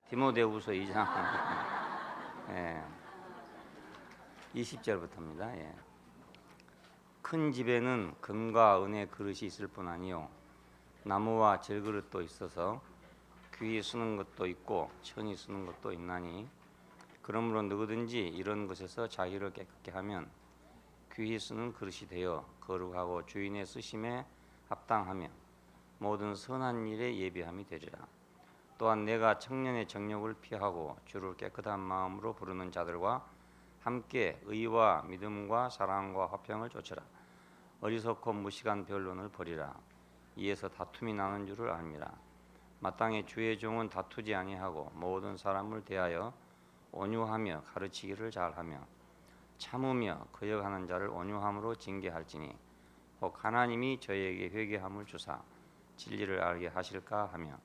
디모데후서 2장 예, 20절부터입니다. 예. 큰 집에는 금과 은의 그릇이 있을 뿐 아니요 나무와 질그릇도 있어서 귀히 쓰는 것도 있고 천히 쓰는 것도 있나니 그러므로 누구든지 이런 것에서 자기를 깨끗게 하면 귀히 쓰는 그릇이 되어 거룩하고 주인의 쓰심에 합당하며 모든 선한 일에 예비함이 되리라. 또한 내가 청년의 정욕을 피하고 주를 깨끗한 마음으로 부르는 자들과 함께 의와 믿음과 사랑과 화평을 좇으라. 어리석고 무식한 변론을 버리라. 이에서 다툼이 나는 줄을 압니다. 마땅히 주의 종은 다투지 아니하고 모든 사람을 대하여 온유하며 가르치기를 잘하며 참으며 거역하는 자를 온유함으로 징계할지니 혹 하나님이 저희에게 회개함을 주사 진리를 알게 하실까 하며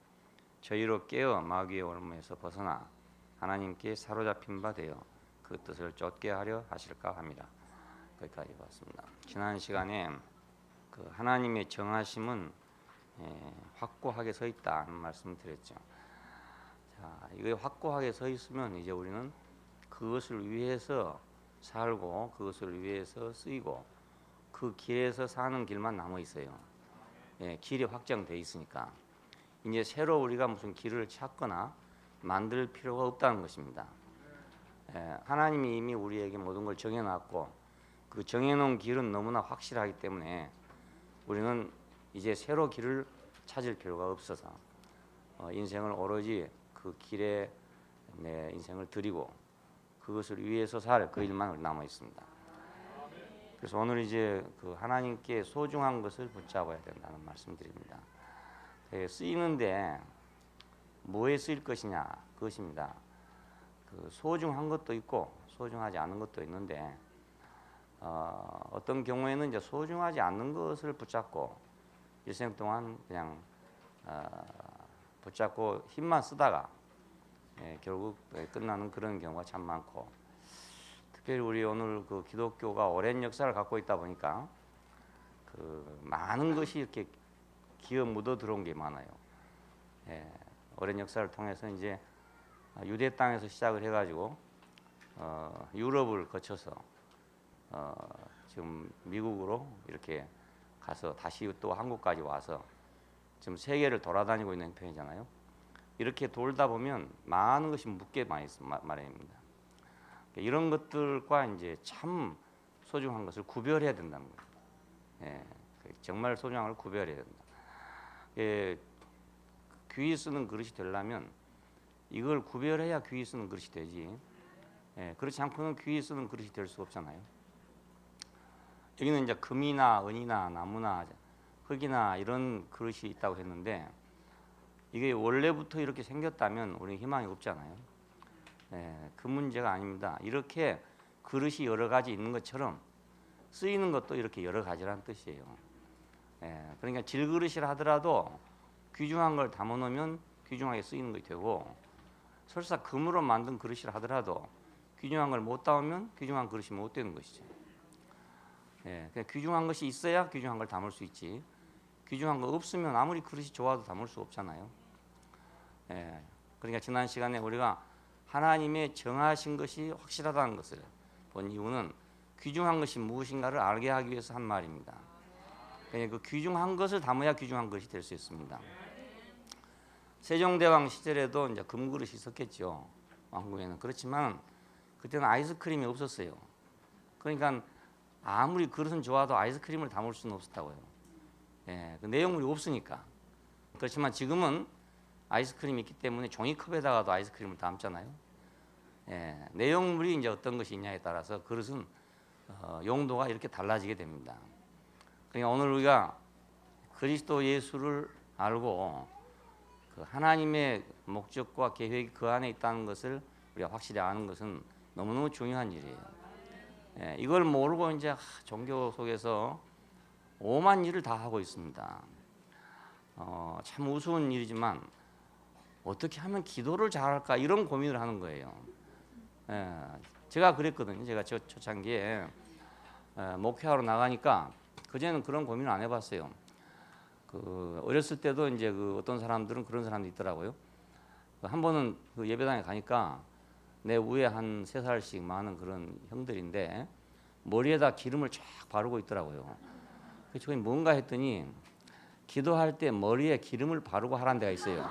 저희로 깨어 마귀의 올무에서 벗어나 하나님께 사로잡힌 바 되어 그 뜻을 쫓게 하려 하실까 합니다. 거기까지 봤습니다. 지난 시간에 그 하나님의 정하심은 확고하게 서 있다는 말씀을 드렸죠. 자, 이게 확고하게 서 있으면 이제 우리는 그것을 위해서 살고 그것을 위해서 쓰이고 그 길에서 사는 길만 남아 있어요. 길이 확정돼 있으니까 이제 새로 우리가 무슨 길을 찾거나 만들 필요가 없다는 것입니다. 하나님이 이미 우리에게 모든 걸 정해놨고 그 정해놓은 길은 너무나 확실하기 때문에 우리는 이제 새로 길을 찾을 필요가 없어서 인생을 오로지 그 길에 내 인생을 드리고 그것을 위해서 살 그 일만 남아 있습니다. 그래서 오늘 이제 그 하나님께 소중한 것을 붙잡아야 된다는 말씀드립니다. 쓰이는데 뭐에 쓰일 것이냐 그것입니다. 그 소중한 것도 있고 소중하지 않은 것도 있는데 어떤 경우에는 이제 소중하지 않는 것을 붙잡고 일생 동안 그냥 붙잡고 힘만 쓰다가 결국 끝나는 그런 경우가 참 많고 특별히 우리 오늘 그 기독교가 오랜 역사를 갖고 있다 보니까 그 많은 것이 이렇게 기어 묻어 들어온 게 많아요. 오랜 역사를 통해서 이제 유대 땅에서 시작을 해가지고 유럽을 거쳐서 지금 미국으로 이렇게 가서 다시 또 한국까지 와서 지금 세계를 돌아다니고 있는 편이잖아요. 이렇게 돌다 보면 많은 것이 묻게 많이 말입니다. 이런 것들과 이제 참 소중한 것을 구별해야 된다는 거예요. 정말 소중한 걸 구별해야 된다. 귀히 쓰는 그릇이 되려면 이걸 구별해야 귀히 쓰는 그릇이 되지. 그렇지 않고는 귀히 쓰는 그릇이 될 수 없잖아요. 여기는 이제 금이나 은이나 나무나 흙이나 이런 그릇이 있다고 했는데 이게 원래부터 이렇게 생겼다면 우리는 희망이 없잖아요. 그 문제가 아닙니다. 이렇게 그릇이 여러 가지 있는 것처럼 쓰이는 것도 이렇게 여러 가지라는 뜻이에요. 그러니까 질그릇이라 하더라도 귀중한 걸 담아놓으면 귀중하게 쓰이는 것이 되고 설사 금으로 만든 그릇이라 하더라도 귀중한 걸 못 담으면 귀중한 그릇이 못 되는 것이죠. 그러니까 귀중한 것이 있어야 귀중한 걸 담을 수 있지 귀중한 거 없으면 아무리 그릇이 좋아도 담을 수 없잖아요. 그러니까 지난 시간에 우리가 하나님의 정하신 것이 확실하다는 것을 본 이유는 귀중한 것이 무엇인가를 알게 하기 위해서 한 말입니다. 그 귀중한 것을 담아야 귀중한 것이 될 수 있습니다. 세종대왕 시절에도 이제 금그릇이 있었겠죠. 왕궁에는. 그렇지만 그때는 아이스크림이 없었어요. 그러니까 아무리 그릇은 좋아도 아이스크림을 담을 수는 없었다고요. 그 내용물이 없으니까. 그렇지만 지금은 아이스크림이 있기 때문에 종이컵에다가도 아이스크림을 담잖아요. 내용물이 이제 어떤 것이 있냐에 따라서 그릇은 용도가 이렇게 달라지게 됩니다. 그러니까 오늘 우리가 그리스도 예수를 알고 그 하나님의 목적과 계획이 그 안에 있다는 것을 우리가 확실히 아는 것은 너무너무 중요한 일이에요. 이걸 모르고 이제 종교 속에서 오만 일을 다 하고 있습니다. 참 우스운 일이지만 어떻게 하면 기도를 잘할까 이런 고민을 하는 거예요. 제가 그랬거든요. 제가 초창기에 목회하러 나가니까 그전에는 그런 고민을 안 해봤어요. 그 어렸을 때도 이제 그 어떤 사람들은 그런 사람도 있더라고요. 한 번은 그 예배당에 가니까 내 위에 한 3살씩 많은 그런 형들인데 머리에다 기름을 쫙 바르고 있더라고요. 그래서 저기 뭔가 했더니 기도할 때 머리에 기름을 바르고 하라는 데가 있어요.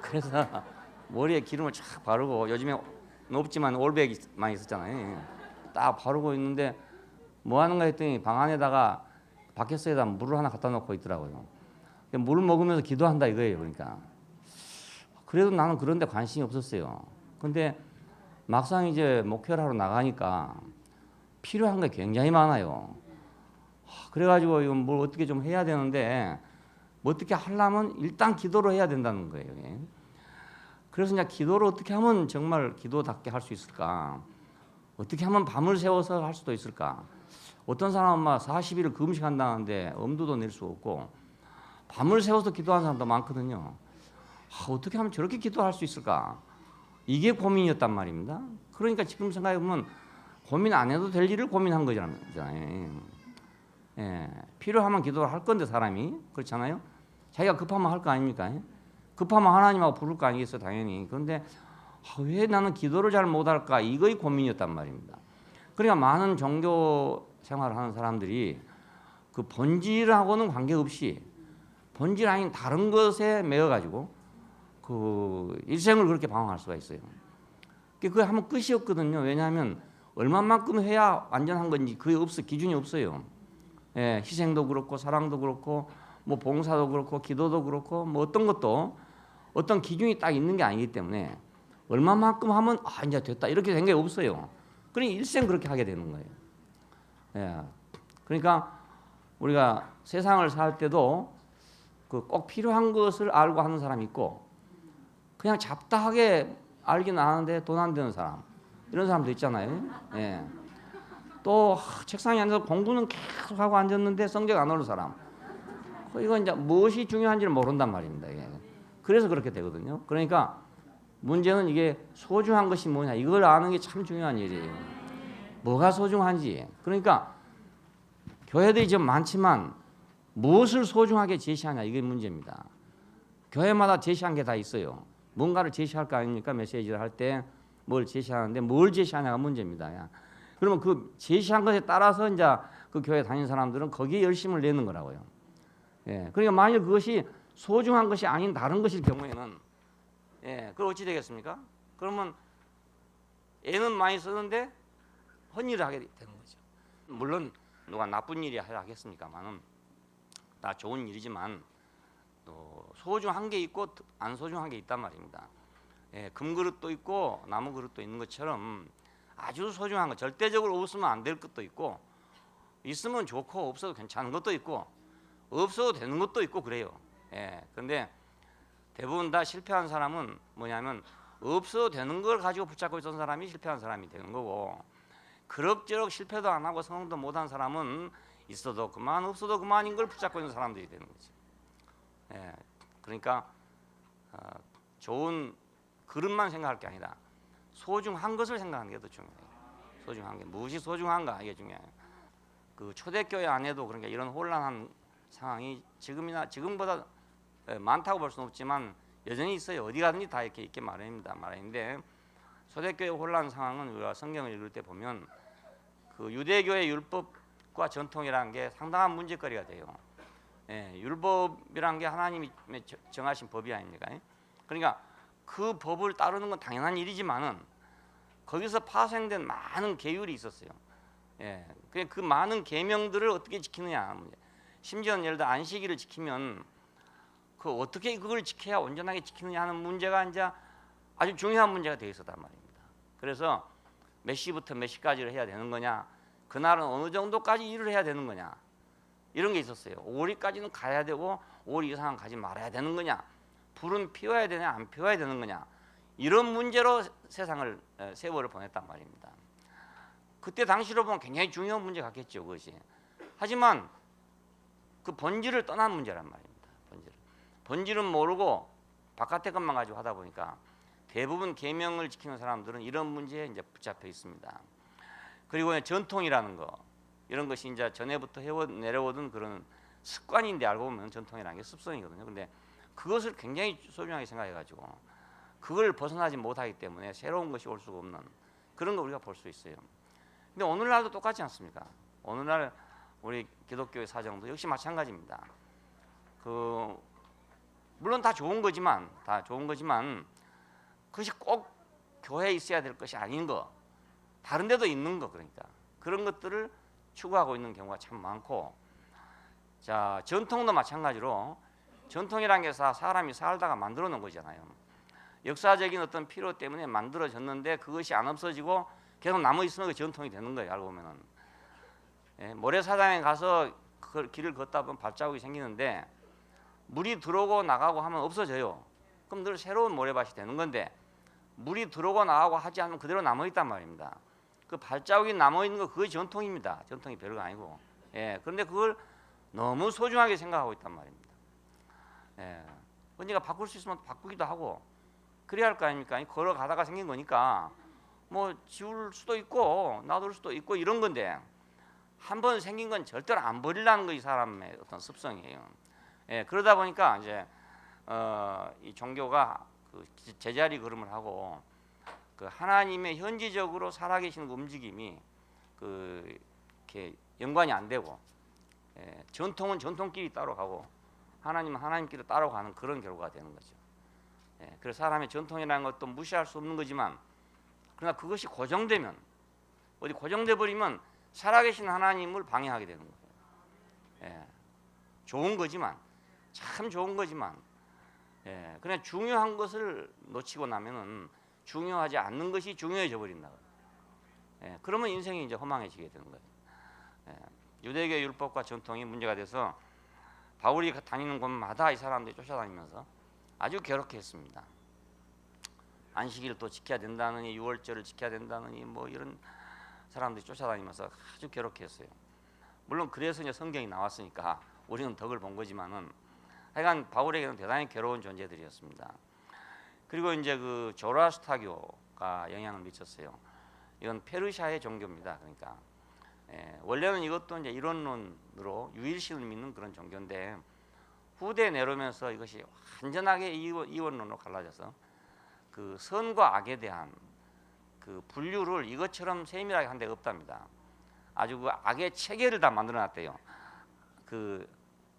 그래서 머리에 기름을 쫙 바르고, 요즘에 높지만 올백이 많이 있었잖아요. 딱 바르고 있는데 뭐 하는가 했더니 방 안에다가 바켓스에다 물을 하나 갖다 놓고 있더라고요. 물을 먹으면서 기도한다 이거예요. 그러니까 그래도 나는 그런 데 관심이 없었어요. 근데 막상 이제 목회를 하러 나가니까 필요한 게 굉장히 많아요. 그래가지고 이건 뭘 어떻게 좀 해야 되는데, 뭐 어떻게 하려면 일단 기도를 해야 된다는 거예요. 그래서 이제 기도를 어떻게 하면 정말 기도답게 할 수 있을까? 어떻게 하면 밤을 새워서 할 수도 있을까? 어떤 사람은 막 40일을 금식한다는데 엄두도 낼 수 없고 밤을 새워서 기도하는 사람도 많거든요. 어떻게 하면 저렇게 기도할 수 있을까? 이게 고민이었단 말입니다. 그러니까 지금 생각해보면 고민 안 해도 될 일을 고민한 거잖아요. 예, 필요하면 기도를 할 건데 사람이 그렇잖아요. 자기가 급하면 할 거 아닙니까? 급하면 하나님하고 부를 거 아니겠어요, 당연히. 그런데 왜 나는 기도를 잘 못할까? 이거의 고민이었단 말입니다. 그러니까 많은 종교 생활을 하는 사람들이 그 본질하고는 관계없이 본질 아닌 다른 것에 매여가지고 그 일생을 그렇게 방황할 수가 있어요. 그게 하면 끝이 없거든요. 왜냐하면 얼마만큼 해야 완전한 건지 그게 없어, 기준이 없어요. 예, 희생도 그렇고 사랑도 그렇고 뭐 봉사도 그렇고 기도도 그렇고 뭐 어떤 것도 어떤 기준이 딱 있는 게 아니기 때문에 얼마만큼 하면 이제 됐다 이렇게 된 게 없어요. 그러니 일생 그렇게 하게 되는 거예요. 예, 그러니까 우리가 세상을 살 때도 그 꼭 필요한 것을 알고 하는 사람이 있고 그냥 잡다하게 알긴 아는데 돈 안 되는 사람, 이런 사람도 있잖아요. 예. 또 책상에 앉아서 공부는 계속 하고 앉았는데 성적 안 오는 사람, 이건 이제 무엇이 중요한지를 모른단 말입니다. 예. 그래서 그렇게 되거든요. 그러니까 문제는 이게 소중한 것이 뭐냐, 이걸 아는 게 참 중요한 일이에요. 뭐가 소중한지. 그러니까 교회들이 좀 많지만 무엇을 소중하게 제시하냐, 이게 문제입니다. 교회마다 제시한 게 다 있어요. 뭔가를 제시할 거 아닙니까? 메시지를 할 때 뭘 제시하는데 뭘 제시하냐가 문제입니다. 야. 그러면 그 제시한 것에 따라서 이제 그 교회 다니는 사람들은 거기에 열심을 내는 거라고요. 예. 그러니까 만일 그것이 소중한 것이 아닌 다른 것일 경우에는, 예, 그걸 어찌 되겠습니까? 그러면 애는 많이 쓰는데 헛일을 하게 되는 거죠. 물론 누가 나쁜 일이 하겠습니까만은 다 좋은 일이지만 또 소중한 게 있고 안 소중한 게 있단 말입니다. 예, 금그릇도 있고 나무 그릇도 있는 것처럼 아주 소중한 거, 절대적으로 없으면 안 될 것도 있고 있으면 좋고 없어도 괜찮은 것도 있고 없어도 되는 것도 있고 그래요. 예, 그런데 대부분 다 실패한 사람은 뭐냐면 없어도 되는 걸 가지고 붙잡고 있던 사람이 실패한 사람이 되는 거고, 그럭저럭 실패도 안 하고 성공도 못한 사람은 있어도 그만 없어도 그만인 걸 붙잡고 있는 사람들이 되는 거죠. 예, 그러니까 좋은 그릇만 생각할 게 아니라 소중한 것을 생각하는 게 더 중요해요. 소중한 게 무엇이 소중한가, 이게 중요해요. 그 초대교회 안에도 그러니까 이런 혼란한 상황이 지금보다 많다고 볼 수는 없지만 여전히 있어요. 어디 가든지 다 이렇게 있게 마련인데 초대교회 혼란 상황은 우리가 성경을 읽을 때 보면 그 유대교의 율법과 전통이라는 게 상당한 문제거리가 돼요. 예, 율법이란 게 하나님이 정하신 법이 아닙니까? 그러니까 그 법을 따르는 건 당연한 일이지만은 거기서 파생된 많은 계율이 있었어요. 예, 그 많은 계명들을 어떻게 지키느냐 문제. 심지어 예를 들어 안식일을 지키면 그 어떻게 그걸 지켜야 온전하게 지키느냐 하는 문제가 이제 아주 중요한 문제가 되어 있었단 말입니다. 그래서 몇 시부터 몇 시까지를 해야 되는 거냐, 그날은 어느 정도까지 일을 해야 되는 거냐, 이런 게 있었어요. 5일까지는 가야 되고 5일 이상은 가지 말아야 되는 거냐, 불은 피워야 되냐 안 피워야 되는 거냐, 이런 문제로 세월을 보냈단 말입니다. 그때 당시로 보면 굉장히 중요한 문제 같겠죠, 그것이. 하지만 그 본질을 떠난 문제란 말입니다. 본질은 모르고 바깥의 것만 가지고 하다 보니까 대부분 계명을 지키는 사람들은 이런 문제에 이제 붙잡혀 있습니다. 그리고 전통이라는 거, 이런 것이 이제 전에부터 내려오던 그런 습관인데 알고 보면 전통이라는 게 습성이거든요. 근데 그것을 굉장히 소중하게 생각해가지고 그걸 벗어나지 못하기 때문에 새로운 것이 올 수가 없는 그런 거 우리가 볼 수 있어요. 근데 오늘날도 똑같지 않습니까? 오늘날 우리 기독교의 사정도 역시 마찬가지입니다. 물론 다 좋은 거지만 그것이 꼭 교회에 있어야 될 것이 아닌 거, 다른 데도 있는 거, 그러니까 그런 것들을 추구하고 있는 경우가 참 많고, 자, 전통도 마찬가지로 전통이라는 게 사람이 살다가 만들어 놓은 거잖아요. 역사적인 어떤 필요 때문에 만들어졌는데 그것이 안 없어지고 계속 남아 있으면 그 전통이 되는 거예요. 알고 보면은 모래사장에 가서 그 길을 걷다 보면 발자국이 생기는데 물이 들어오고 나가고 하면 없어져요. 그럼 늘 새로운 모래밭이 되는 건데 물이 들어오고 나가고 하지 않으면 그대로 남아 있단 말입니다. 그 발자국이 남아 있는 거 그게 전통입니다. 전통이 별거 아니고. 그런데 그걸 너무 소중하게 생각하고 있단 말입니다. 언니가 바꿀 수 있으면 바꾸기도 하고 그래야 할 거 아닙니까? 걸어가다가 생긴 거니까 뭐 지울 수도 있고 놔둘 수도 있고 이런 건데 한 번 생긴 건 절대로 안 버리려는 거 이 사람의 어떤 습성이에요. 그러다 보니까 이제 이 종교가 그 제자리 걸음을 하고 그 하나님의 현지적으로 살아계시는 그 움직임이 이렇게 연관이 안 되고 전통은 전통끼리 따로 가고 하나님은 하나님끼리 따로 가는 그런 결과가 되는 거죠. 그래서 사람의 전통이라는 것도 무시할 수 없는 거지만 그러나 그것이 고정되면 어디 고정돼 버리면 살아계신 하나님을 방해하게 되는 거예요. 좋은 거지만 참 좋은 거지만 그냥 중요한 것을 놓치고 나면은 중요하지 않는 것이 중요해져 버린다. 그러면 인생이 이제 허망해지게 되는 거예요. 유대교 율법과 전통이 문제가 돼서 바울이 다니는 곳마다 이 사람들이 쫓아다니면서 아주 괴롭게 했습니다. 안식일을 또 지켜야 된다느니 유월절을 지켜야 된다느니 뭐 이런 사람들이 쫓아다니면서 아주 괴롭게 했어요. 물론 그래서 이제 성경이 나왔으니까 우리는 덕을 본 거지만은 하여간 바울에게는 대단히 괴로운 존재들이었습니다. 그리고 이제 그 조라스타교가 영향을 미쳤어요. 이건 페르시아의 종교입니다. 그러니까 원래는 이것도 이제 이론론으로 유일신을 믿는 그런 종교인데 후대에 내려오면서 이것이 완전하게 이원론으로 갈라져서 그 선과 악에 대한 그 분류를 이것처럼 세밀하게 한 데가 없답니다. 아주 그 악의 체계를 다 만들어놨대요. 그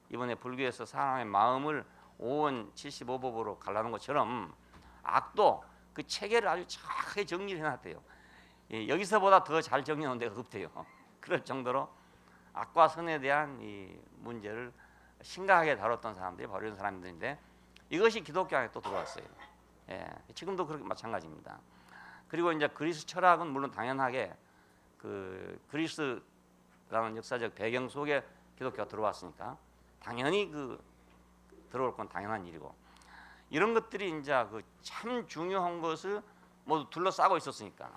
이번에 불교에서 사람의 마음을 5원 75법으로 갈라놓은 것처럼 악도 그 체계를 아주 정확하게 정리를 해놨대요. 여기서보다 더 잘 정리해놓은 데가 없대요. 그럴 정도로 악과 선에 대한 이 문제를 심각하게 다뤘던 사람들이 바로 이런 사람들인데 이것이 기독교 안에 또 들어왔어요. 지금도 그렇게 마찬가지입니다. 그리고 이제 그리스 철학은 물론 당연하게 그 그리스라는 역사적 배경 속에 기독교가 들어왔으니까 당연히 그 들어올 건 당연한 일이고 이런 것들이 이제 그 참 중요한 것을 모두 둘러싸고 있었으니까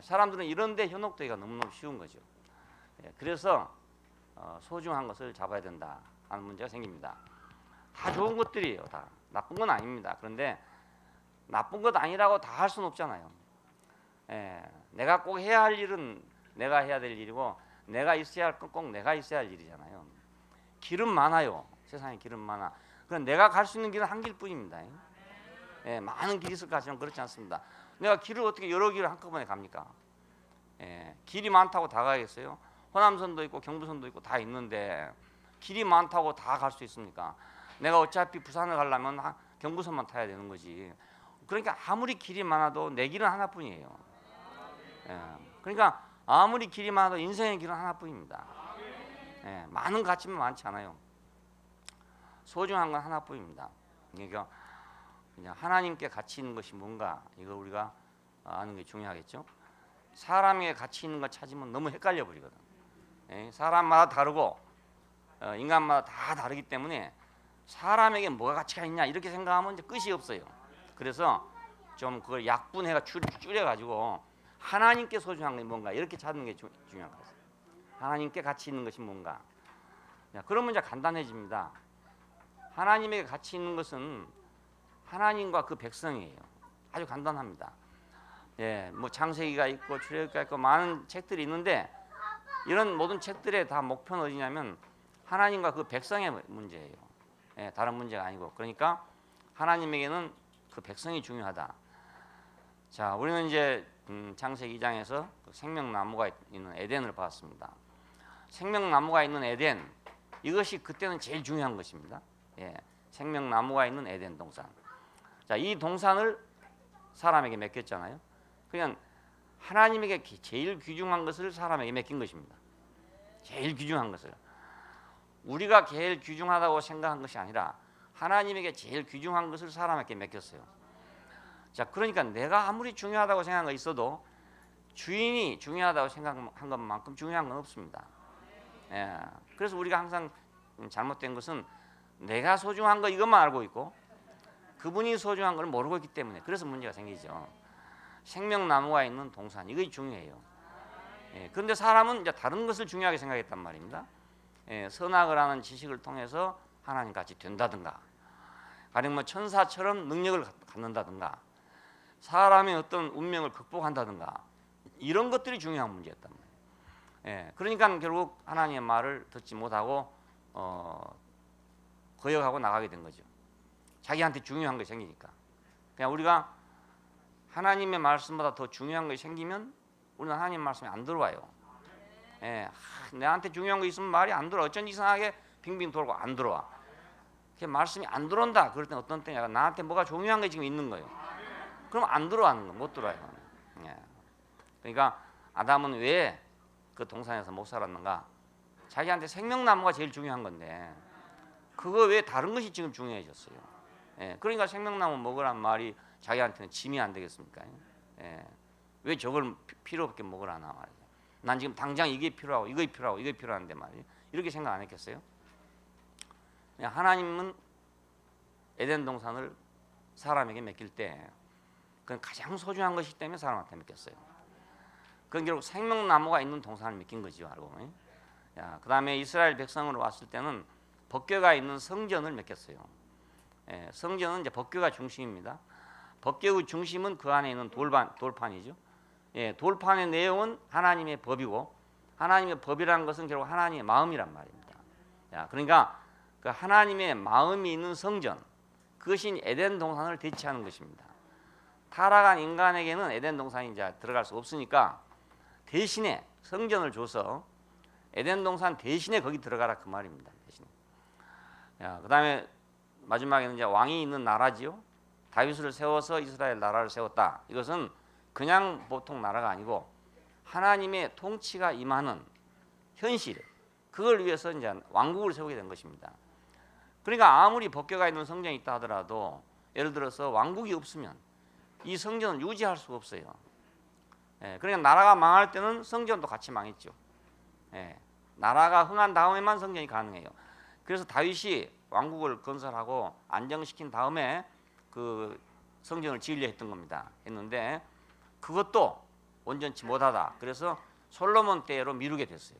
사람들은 이런데 현혹되기가 너무너무 쉬운 거죠. 그래서 소중한 것을 잡아야 된다 하는 문제가 생깁니다. 다 좋은 것들이에요. 다 나쁜 건 아닙니다. 그런데 나쁜 것 아니라고 다 할 수는 없잖아요. 내가 꼭 해야 할 일은 내가 해야 될 일이고 내가 있어야 할 건 꼭 내가 있어야 할 일이잖아요. 길은 많아요. 세상에 길은 많아. 그럼 내가 갈 수 있는 길은 한 길뿐입니다. 많은 길이 있을 것 같지만 그렇지 않습니다. 내가 길을 어떻게 여러 길을 한꺼번에 갑니까? 길이 많다고 다 가겠어요? 호남선도 있고 경부선도 있고 다 있는데 길이 많다고 다 갈 수 있습니까? 내가 어차피 부산을 가려면 경부선만 타야 되는 거지. 그러니까 아무리 길이 많아도 내 길은 하나뿐이에요. 그러니까 아무리 길이 많아도 인생의 길은 하나뿐입니다. 많은 것 같지만 많지 않아요. 소중한 건 하나뿐입니다. 그러니까 그냥 하나님께 가치 있는 것이 뭔가 이거 우리가 아는 게 중요하겠죠. 사람에게 가치 있는 걸 찾으면 너무 헷갈려 버리거든. 사람마다 다르고 인간마다 다 다르기 때문에 사람에게 뭐가 가치가 있냐 이렇게 생각하면 이제 끝이 없어요. 그래서 좀 그걸 약분해가 줄여가지고 하나님께 소중한 게 뭔가 이렇게 찾는 게 중요한 거예요. 하나님께 가치 있는 것이 뭔가. 그러면 이제 간단해집니다. 하나님에게 가치 있는 것은 하나님과 그 백성이에요. 아주 간단합니다. 뭐 창세기가 있고 출애굽기가 있고 많은 책들이 있는데 이런 모든 책들의 다 목표는 어디냐면 하나님과 그 백성의 문제예요. 다른 문제가 아니고 그러니까 하나님에게는 그 백성이 중요하다. 자, 우리는 이제 창세기 2장에서 생명나무가 있는 에덴을 봤습니다. 생명나무가 있는 에덴, 이것이 그때는 제일 중요한 것입니다. 예, 생명나무가 있는 에덴 동산. 자, 이 동산을 사람에게 맡겼잖아요. 그냥 하나님에게 제일 귀중한 것을 사람에게 맡긴 것입니다. 제일 귀중한 것을. 우리가 제일 귀중하다고 생각한 것이 아니라 하나님에게 제일 귀중한 것을 사람에게 맡겼어요. 자, 그러니까 내가 아무리 중요하다고 생각한 거 있어도 주인이 중요하다고 생각한 것만큼 중요한 건 없습니다. 예, 그래서 우리가 항상 잘못된 것은 내가 소중한 거 이것만 알고 있고 그분이 소중한 걸 모르고 있기 때문에 그래서 문제가 생기죠. 생명나무가 있는 동산, 이것이 중요해요. 예, 그런데 사람은 이제 다른 것을 중요하게 생각했단 말입니다. 예, 선악을 하는 지식을 통해서 하나님 같이 된다든가, 가령 뭐 천사처럼 능력을 갖는다든가, 사람의 어떤 운명을 극복한다든가, 이런 것들이 중요한 문제였단 말이에요. 예, 그러니까 결국 하나님의 말을 듣지 못하고 거역하고 나가게 된 거죠. 자기한테 중요한 것이 생기니까. 그냥 우리가 하나님의 말씀보다 더 중요한 것이 생기면 우리는 하나님 말씀이 안 들어와요. 예, 내한테 중요한 거 있으면 말이 안 들어와. 어쩐지 이상하게 빙빙 돌고 안 들어와. 말씀이 안 들어온다. 그럴 땐 어떤 때냐, 나한테 뭐가 중요한 게 지금 있는 거예요. 그럼 안 들어가는 거, 못 들어와요. 예. 그러니까 아담은 왜 그 동산에서 못 살았는가? 자기한테 생명나무가 제일 중요한 건데 그거 왜 다른 것이 지금 중요해졌어요. 예. 그러니까 생명나무 먹으란 말이 자기한테는 짐이 안 되겠습니까? 예. 왜 저걸 필요 없게 먹으라나 말이죠. 난 지금 당장 이게 필요하고 이게 필요하고 이게 필요한데 말이에요. 이렇게 생각 안 했겠어요? 하나님은 에덴 동산을 사람에게 맡길 때 그건 가장 소중한 것이기 때문에 사람한테 맡겼어요. 그건 결국 생명나무가 있는 동산을 맡긴 거죠. 알고. 그 다음에 이스라엘 백성으로 왔을 때는 법궤가 있는 성전을 맡겼어요. 예, 성전은 이제 법궤가 중심입니다. 법궤의 중심은 그 안에 있는 돌판이죠. 예, 돌판의 내용은 하나님의 법이고 하나님의 법이라는 것은 결국 하나님의 마음이란 말입니다. 자, 그러니까 그 하나님의 마음이 있는 성전, 그것이 에덴 동산을 대체하는 것입니다. 타락한 인간에게는 에덴 동산이 이제 들어갈 수 없으니까 대신에 성전을 줘서 에덴 동산 대신에 거기 들어가라 그 말입니다. 대신에. 그 다음에 마지막에는 이제 왕이 있는 나라지요. 다윗을 세워서 이스라엘 나라를 세웠다. 이것은 그냥 보통 나라가 아니고 하나님의 통치가 임하는 현실, 그걸 위해서 이제 왕국을 세우게 된 것입니다. 그러니까 아무리 법궤가 있는 성전이 있다 하더라도 예를 들어서 왕국이 없으면 이 성전을 유지할 수가 없어요. 예, 그러니까 나라가 망할 때는 성전도 같이 망했죠. 예, 나라가 흥한 다음에만 성전이 가능해요. 그래서 다윗이 왕국을 건설하고 안정시킨 다음에 그 성전을 지으려 했던 겁니다. 했는데 그것도 온전치 못하다. 그래서 솔로몬 때로 미루게 됐어요.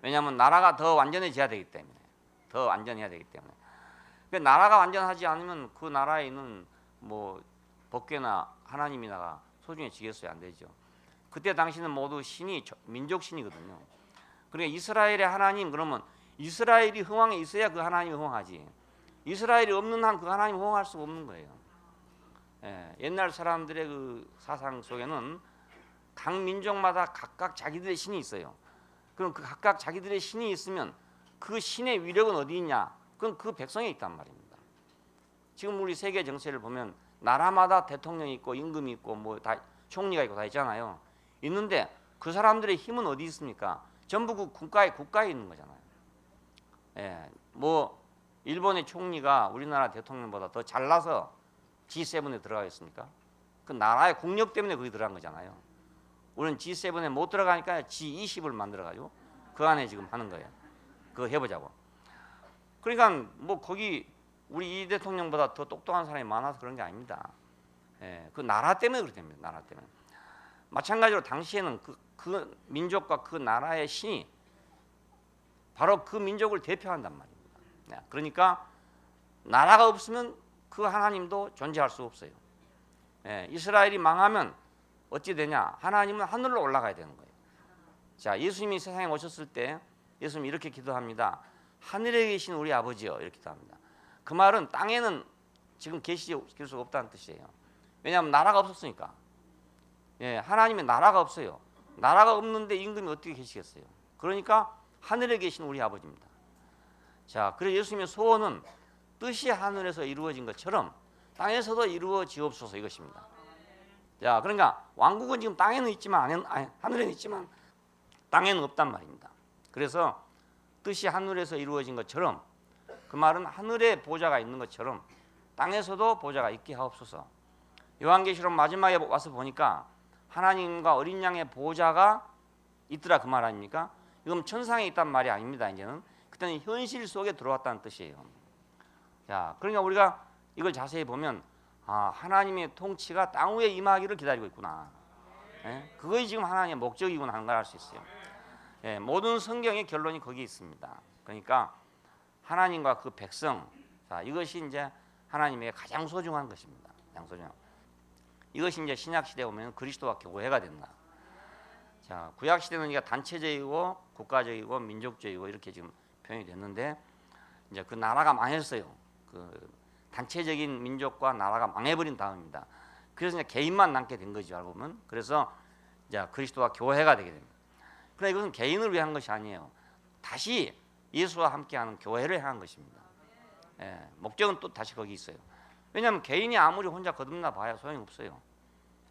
왜냐하면 나라가 더 완전해져야 되기 때문에, 더 완전해야 되기 때문에. 그러니까 나라가 완전하지 않으면 그 나라에 있는 뭐 법궤나 하나님이나가 소중해지겠어요? 안 되죠. 그때 당시는 모두 신이 민족 신이거든요. 그러니까 이스라엘의 하나님, 그러면 이스라엘이 흥왕에 있어야 그 하나님이 흥왕하지. 이스라엘이 없는 한 그 하나님 흥왕할 수가 없는 거예요. 예, 옛날 사람들의 그 사상 속에는 각 민족마다 각각 자기들의 신이 있어요. 그럼 그 각각 자기들의 신이 있으면 그 신의 위력은 어디 있냐? 그건 그 백성에 있단 말입니다. 지금 우리 세계 정세를 보면 나라마다 대통령이 있고 임금이 있고 뭐 다 총리가 있고 다 있잖아요. 있는데 그 사람들의 힘은 어디 있습니까? 전부 그 국가에 있는 거잖아요. 예, 뭐 일본의 총리가 우리나라 대통령보다 더 잘나서 G7에 들어가겠습니까? 그 나라의 국력 때문에 거기 들어간 거잖아요. 우리는 G7에 못 들어가니까 G20을 만들어가지고 그 안에 지금 하는 거예요. 그거 해보자고. 그러니까 뭐 거기 우리 이 대통령보다 더 똑똑한 사람이 많아서 그런 게 아닙니다. 예, 그 나라 때문에 그렇답니다. 나라 때문에. 마찬가지로 당시에는 그 민족과 그 나라의 신이 바로 그 민족을 대표한단 말입니다. 예, 그러니까 나라가 없으면 그 하나님도 존재할 수 없어요. 예, 이스라엘이 망하면 어찌 되냐? 하나님은 하늘로 올라가야 되는 거예요. 자, 예수님이 세상에 오셨을 때 예수님이 이렇게 기도합니다. 하늘에 계신 우리 아버지여, 이렇게 기도합니다. 그 말은 땅에는 지금 계시킬 수가 없다는 뜻이에요. 왜냐하면 나라가 없었으니까. 예, 하나님의 나라가 없어요. 나라가 없는데 임금이 어떻게 계시겠어요? 그러니까 하늘에 계신 우리 아버지입니다. 자, 그래서 예수님의 소원은 뜻이 하늘에서 이루어진 것처럼 땅에서도 이루어지옵소서 이것입니다. 자, 그러니까 왕국은 지금 땅에는 있지만 하늘에는 있지만 땅에는 없단 말입니다. 그래서 뜻이 하늘에서 이루어진 것처럼 그 말은 하늘에 보좌가 있는 것처럼 땅에서도 보좌가 있게 하옵소서. 요한계시록 마지막에 와서 보니까 하나님과 어린 양의 보좌가 있더라 그 말 아닙니까? 이건 천상에 있단 말이 아닙니다. 이제는 그때는 현실 속에 들어왔다는 뜻이에요. 자, 그러니까 우리가 이걸 자세히 보면 하나님의 통치가 땅 위에 임하기를 기다리고 있구나. 예? 그것이 지금 하나님의 목적이구나 하는 걸 알 수 있어요. 예, 모든 성경의 결론이 거기 있습니다. 그러니까 하나님과 그 백성, 자, 이것이 이제 하나님의 가장 소중한 것입니다. 가장 소중한. 이것이 이제 신약 시대에 오면 그리스도와 교회가 된다. 자, 구약 시대는 이게 단체적이고 국가적이고 민족적이고 이렇게 지금 표현이 됐는데 이제 그 나라가 망했어요. 그 단체적인 민족과 나라가 망해버린 다음입니다. 그래서 이제 개인만 남게 된 거죠, 알고 보면. 그래서 이제 그리스도와 교회가 되게 됩니다. 그러나 이것은 개인을 위한 것이 아니에요. 다시 예수와 함께하는 교회를 향한 것입니다. 예, 목적은 또 다시 거기 있어요. 왜냐하면 개인이 아무리 혼자 거듭나 봐야 소용이 없어요.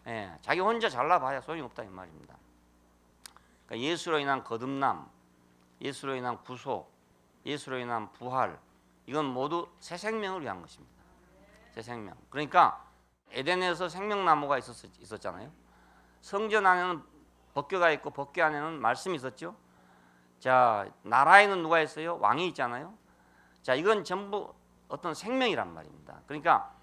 예, 자기 혼자 잘나 봐야 소용이 없다 이 말입니다. 그러니까 예수로 인한 거듭남, 예수로 인한 구속, 예수로 인한 부활, 이건 모두 새 생명을 위한 것입니다. 새 생명. 그러니까 에덴에서 생명나무가 있었잖아요. 성전 안에는 법궤가 있고 법궤 안에는 말씀이 있었죠. 자, 나라에는 누가 있어요? 왕이 있잖아요. 자, 이건 전부 어떤 생명이란 말입니다. 그러니까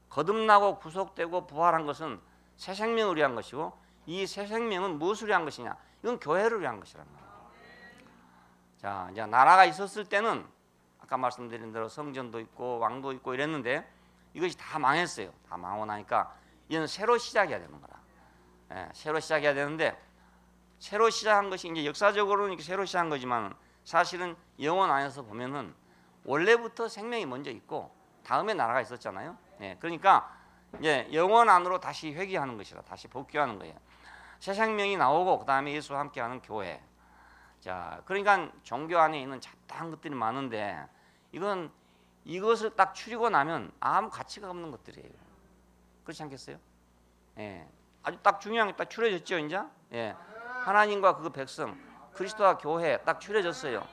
거듭나고 구속되고 부활한 것은 새 생명을 위한 것이고 이 새 생명은 무엇을 위한 것이냐? 이건 교회를 위한 것이란 말이에요. 자, 이제 나라가 있었을 때는 아까 말씀드린 대로 성전도 있고 왕도 있고 이랬는데 이것이 다 망했어요. 다 망하고 나니까 이제는 새로 시작해야 되는 거라. 예, 새로 시작해야 되는데 새로 시작한 것이 이제 역사적으로는 이렇게 새로 시작한 거지만 사실은 영혼 안에서 보면은 원래부터 생명이 먼저 있고 다음에 나라가 있었잖아요. 예, 그러니까 이제 영혼 안으로 다시 회귀하는 것이라 다시 복귀하는 거예요. 새 생명이 나오고 그 다음에 예수와 함께하는 교회. 자, 그러니까 종교 안에 있는 잡다한 것들이 많은데 이것을 딱 추리고 나면 아무 가치가 없는 것들이에요. 그렇지 않겠어요? 예, 아주 딱 중요한 게 딱 추려졌죠, 이제. 예, 하나님과 그 백성, 그리스도와 교회 딱 추려졌어요.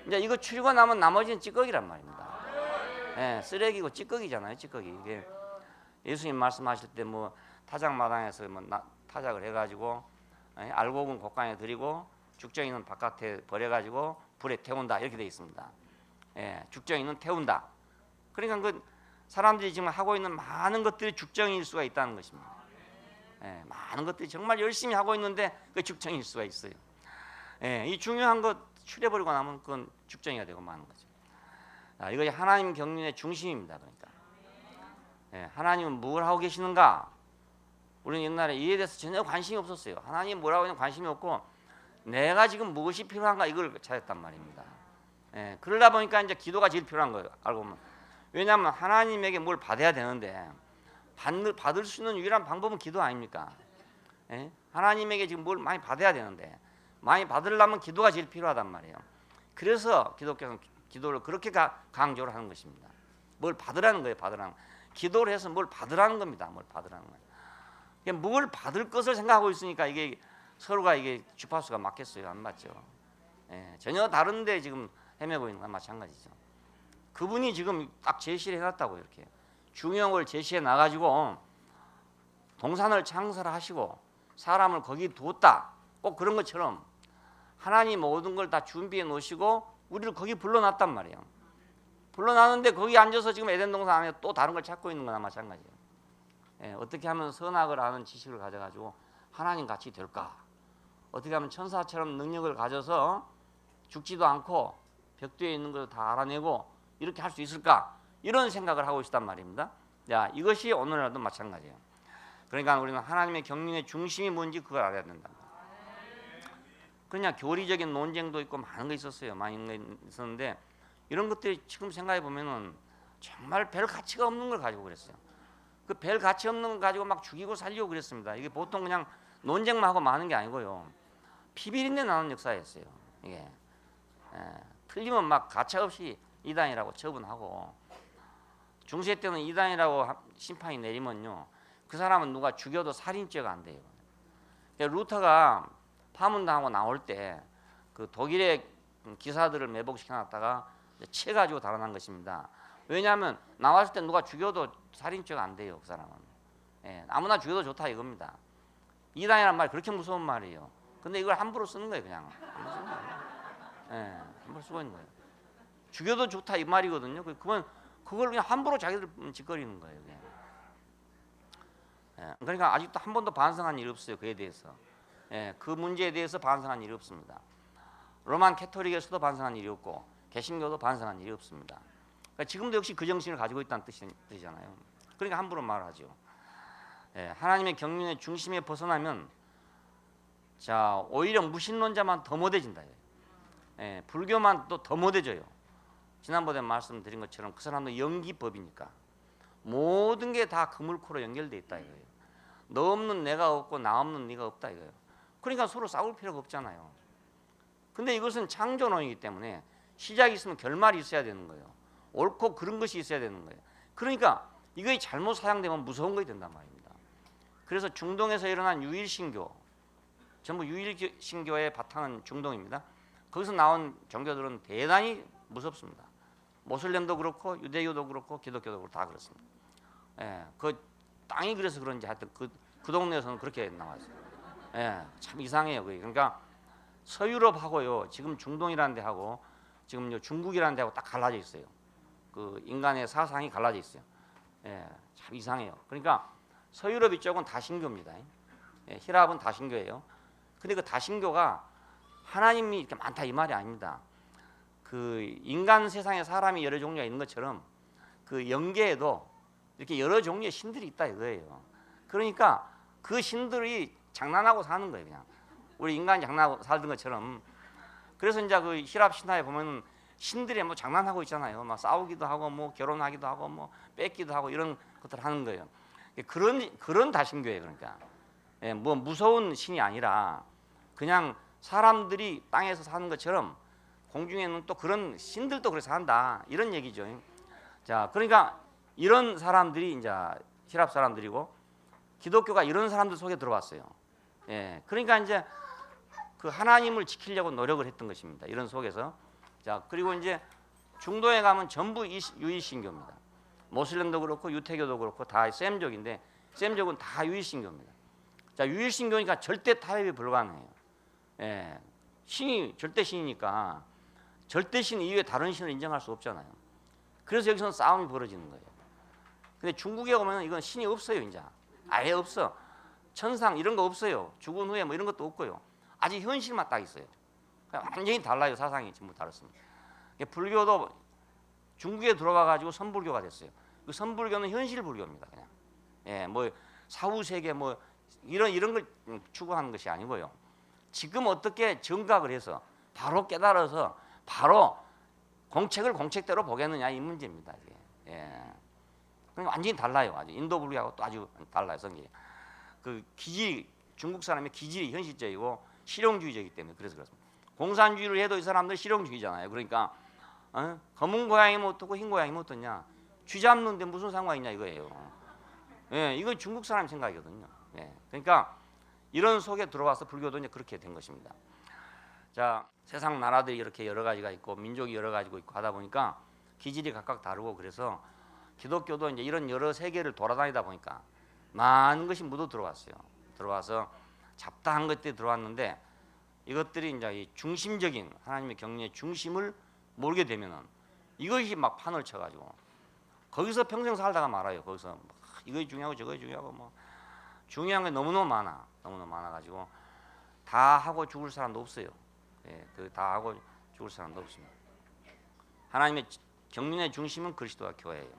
이제 이거 추리고 나면 나머지는 찌꺼기란 말입니다. 예, 쓰레기고 찌꺼기잖아요, 찌꺼기. 이게 예수님 말씀하실 때 뭐 타작마당에서 뭐 타작을 해가지고 알곡은 곡간에 들이고 죽정이는 바깥에 버려가지고 불에 태운다 이렇게 되어 있습니다. 예, 죽정이는 태운다. 그러니까 그 사람들이 지금 하고 있는 많은 것들이 죽정일 수가 있다는 것입니다. 예, 많은 것들이 정말 열심히 하고 있는데 그 죽정일 수가 있어요. 예, 이 중요한 것 추려버리고 나면 그건 죽정이가 되고 마는 거죠. 이것이 하나님 경륜의 중심입니다. 그러니까 예, 하나님은 뭘 하고 계시는가? 우리는 옛날에 이에 대해서 전혀 관심이 없었어요. 하나님 뭐라고 하는 관심이 없고 내가 지금 무엇이 필요한가 이걸 찾았단 말입니다. 예, 그러다 보니까 이제 기도가 제일 필요한 거예요. 알고 보면. 왜냐하면 하나님에게 뭘 받아야 되는데 받을 수 있는 유일한 방법은 기도 아닙니까? 예? 하나님에게 지금 뭘 많이 받아야 되는데 많이 받으려면 기도가 제일 필요하단 말이에요. 그래서 기독교는 기도를 그렇게 강조를 하는 것입니다. 뭘 받으라는 거예요. 받으라는. 기도를 해서 뭘 받으라는 겁니다. 뭘 받으라는 거예요. 뭘 받을 것을 생각하고 있으니까 이게 서로가 이게 주파수가 맞겠어요? 안 맞죠? 예, 전혀 다른데 지금 헤매고 있는 건 마찬가지죠. 그분이 지금 딱 제시를 해놨다고 이렇게 중요한 제시해 놔가지고 동산을 창설하시고 사람을 거기 두었다. 꼭 그런 것처럼 하나님 모든 걸 다 준비해 놓으시고 우리를 거기 불러놨단 말이에요. 불러놨는데 거기 앉아서 지금 에덴 동산 안에 또 다른 걸 찾고 있는 거나 마찬가지예요. 예, 어떻게 하면 선악을 아는 지식을 가져가지고 하나님 같이 될까? 어떻게 하면 천사처럼 능력을 가져서 죽지도 않고 벽 뒤에 있는 걸 다 알아내고 이렇게 할 수 있을까? 이런 생각을 하고 있단 말입니다. 자, 이것이 오늘날도 마찬가지예요. 그러니까 우리는 하나님의 경륜의 중심이 뭔지 그걸 알아야 된다. 그냥 교리적인 논쟁도 있고 많은 거 있었어요. 많은 거 있었는데 이런 것들이 지금 생각해 보면은 정말 별 가치가 없는 걸 가지고 그랬어요. 그 별 가치 없는 걸 가지고 막 죽이고 살리고 그랬습니다. 이게 보통 그냥 논쟁만 하고 마는 게 아니고요. 피비린내 나는 역사였어요. 이게 틀리면 막 가차없이 이단이라고 처분하고, 중세 때는 이단이라고 심판이 내리면요, 그 사람은 누가 죽여도 살인죄가 안 돼요. 루터가 파문당하고 나올 때 그 독일의 기사들을 매복시켜놨다가 채가지고 달아난 것입니다. 왜냐하면 나왔을 때 누가 죽여도 살인죄가 안 돼요. 그 사람은. 아무나 죽여도 좋다 이겁니다. 이단이란 말이 그렇게 무서운 말이에요. 근데 이걸 함부로 쓰는 거예요. 그냥 함부로 쓰고 있는 거예요. 죽여도 좋다 이 말이거든요. 그걸 그냥 함부로 자기들 짓거리는 거예요. 그러니까 아직도 한 번도 반성한 일이 없어요. 그에 대해서. 그 문제에 대해서 반성한 일이 없습니다. 로만 캐토릭에서도 반성한 일이 없고 개신교도 반성한 일이 없습니다. 그러니까 지금도 역시 그 정신을 가지고 있다는 뜻이잖아요. 그러니까 함부로 말하죠. 하나님의 경륜의 중심에 벗어나면 자 오히려 무신론자만 더 못해진다. 불교만 또 더 못해져요. 지난번에 말씀드린 것처럼 그 사람도 연기법이니까 모든 게 다 그물코로 연결돼 있다 이거예요. 너 없는 내가 없고 나 없는 네가 없다 이거예요. 그러니까 서로 싸울 필요가 없잖아요. 근데 이것은 창조론이기 때문에 시작이 있으면 결말이 있어야 되는 거예요. 옳고 그른 것이 있어야 되는 거예요. 그러니까 이게 잘못 사용되면 무서운 것이 된단 말입니다. 그래서 중동에서 일어난 유일신교, 전부 유일신교의 바탕은 중동입니다. 거기서 나온 종교들은 대단히 무섭습니다. 모슬렘도 그렇고 유대교도 그렇고 기독교도 그렇고 다 그렇습니다. 그 땅이 그래서 그런지 하여튼 그 동네에서는 그렇게 나왔어요. 참 이상해요. 그러니까 서유럽하고요, 지금 중동이라는 데하고 지금 중국이라는 데하고 딱 갈라져 있어요. 그 인간의 사상이 갈라져 있어요. 참 이상해요. 그러니까 서유럽 이쪽은 다신교입니다. 히랍은 다신교예요. 근데 그 다신교가 하나님이 이렇게 많다 이 말이 아닙니다. 그 인간 세상에 사람이 여러 종류가 있는 것처럼 그 영계에도 이렇게 여러 종류의 신들이 있다 이거예요. 그러니까 그 신들이 장난하고 사는 거예요. 그냥 우리 인간이 장난하고 살던 것처럼. 그래서 이제 그 히랍 신화에 보면 신들이 뭐 장난하고 있잖아요. 막 싸우기도 하고 뭐 결혼하기도 하고 뭐 뺏기도 하고 이런 것들 하는 거예요. 그런 다신교예요. 그러니까 뭐 무서운 신이 아니라 그냥 사람들이 땅에서 사는 것처럼 공중에는 또 그런 신들도 그래서 산다 이런 얘기죠. 자, 그러니까 이런 사람들이 이제 히랍 사람들이고 기독교가 이런 사람들 속에 들어왔어요. 그러니까 이제 그 하나님을 지키려고 노력을 했던 것입니다. 이런 속에서. 자, 그리고 이제 중동에 가면 전부 유일신교입니다. 모슬렘도 그렇고 유태교도 그렇고 다 셈족인데 셈족은 다 유일신교입니다. 자, 유일신교니까 절대 타협이 불가능해요. 신이 절대 신이니까 절대 신 이외에 다른 신을 인정할 수 없잖아요. 그래서 여기서는 싸움이 벌어지는 거예요. 근데 중국에 오면 이건 신이 없어요. 이제 아예 없어. 천상 이런 거 없어요. 죽은 후에 뭐 이런 것도 없고요. 아직 현실만 딱 있어요. 완전히 달라요. 사상이 전부 다릅니다. 불교도 중국에 들어와 가지고 선불교가 됐어요. 그 선불교는 현실 불교입니다. 그냥 뭐 사후 세계 뭐 이런 걸 추구하는 것이 아니고요. 지금 어떻게 정각을 해서 바로 깨달아서 바로 공책을 공책대로 보겠느냐 이 문제입니다. 그러니까 완전히 달라요. 아주 인도 불교하고 또 아주 달라요. 성격이. 그 기질 중국 사람의 기질이 현실적이고 실용주의적이기 때문에 그래서 그렇습니다. 공산주의를 해도 이 사람들 실용주의잖아요. 그러니까 검은 고양이면 어떻고 흰 고양이면 어떠냐. 쥐 잡는데 무슨 상관이냐 이거예요. 이거 중국 사람 생각이거든요. 그러니까 이런 속에 들어와서 불교도 이제 그렇게 된 것입니다. 자, 세상 나라들이 이렇게 여러 가지가 있고 민족이 여러 가지고 있고 하다 보니까 기질이 각각 다르고 그래서 기독교도 이제 이런 여러 세계를 돌아다니다 보니까 많은 것이 묻어 들어왔어요. 들어와서 잡다한 것들이 들어왔는데 이것들이 이제 이 중심적인 하나님의 경륜의 중심을 모르게 되면은 이것이 막 판을 쳐가지고 거기서 평생 살다가 말아요. 거기서 이거 중요하고 저거 중요하고 뭐 중요한 게 너무너무 많아가지고 다 하고 죽을 사람도 없어요. 그 다 하고 죽을 사람도 없습니다. 하나님의 경륜의 중심은 그리스도와 교회예요.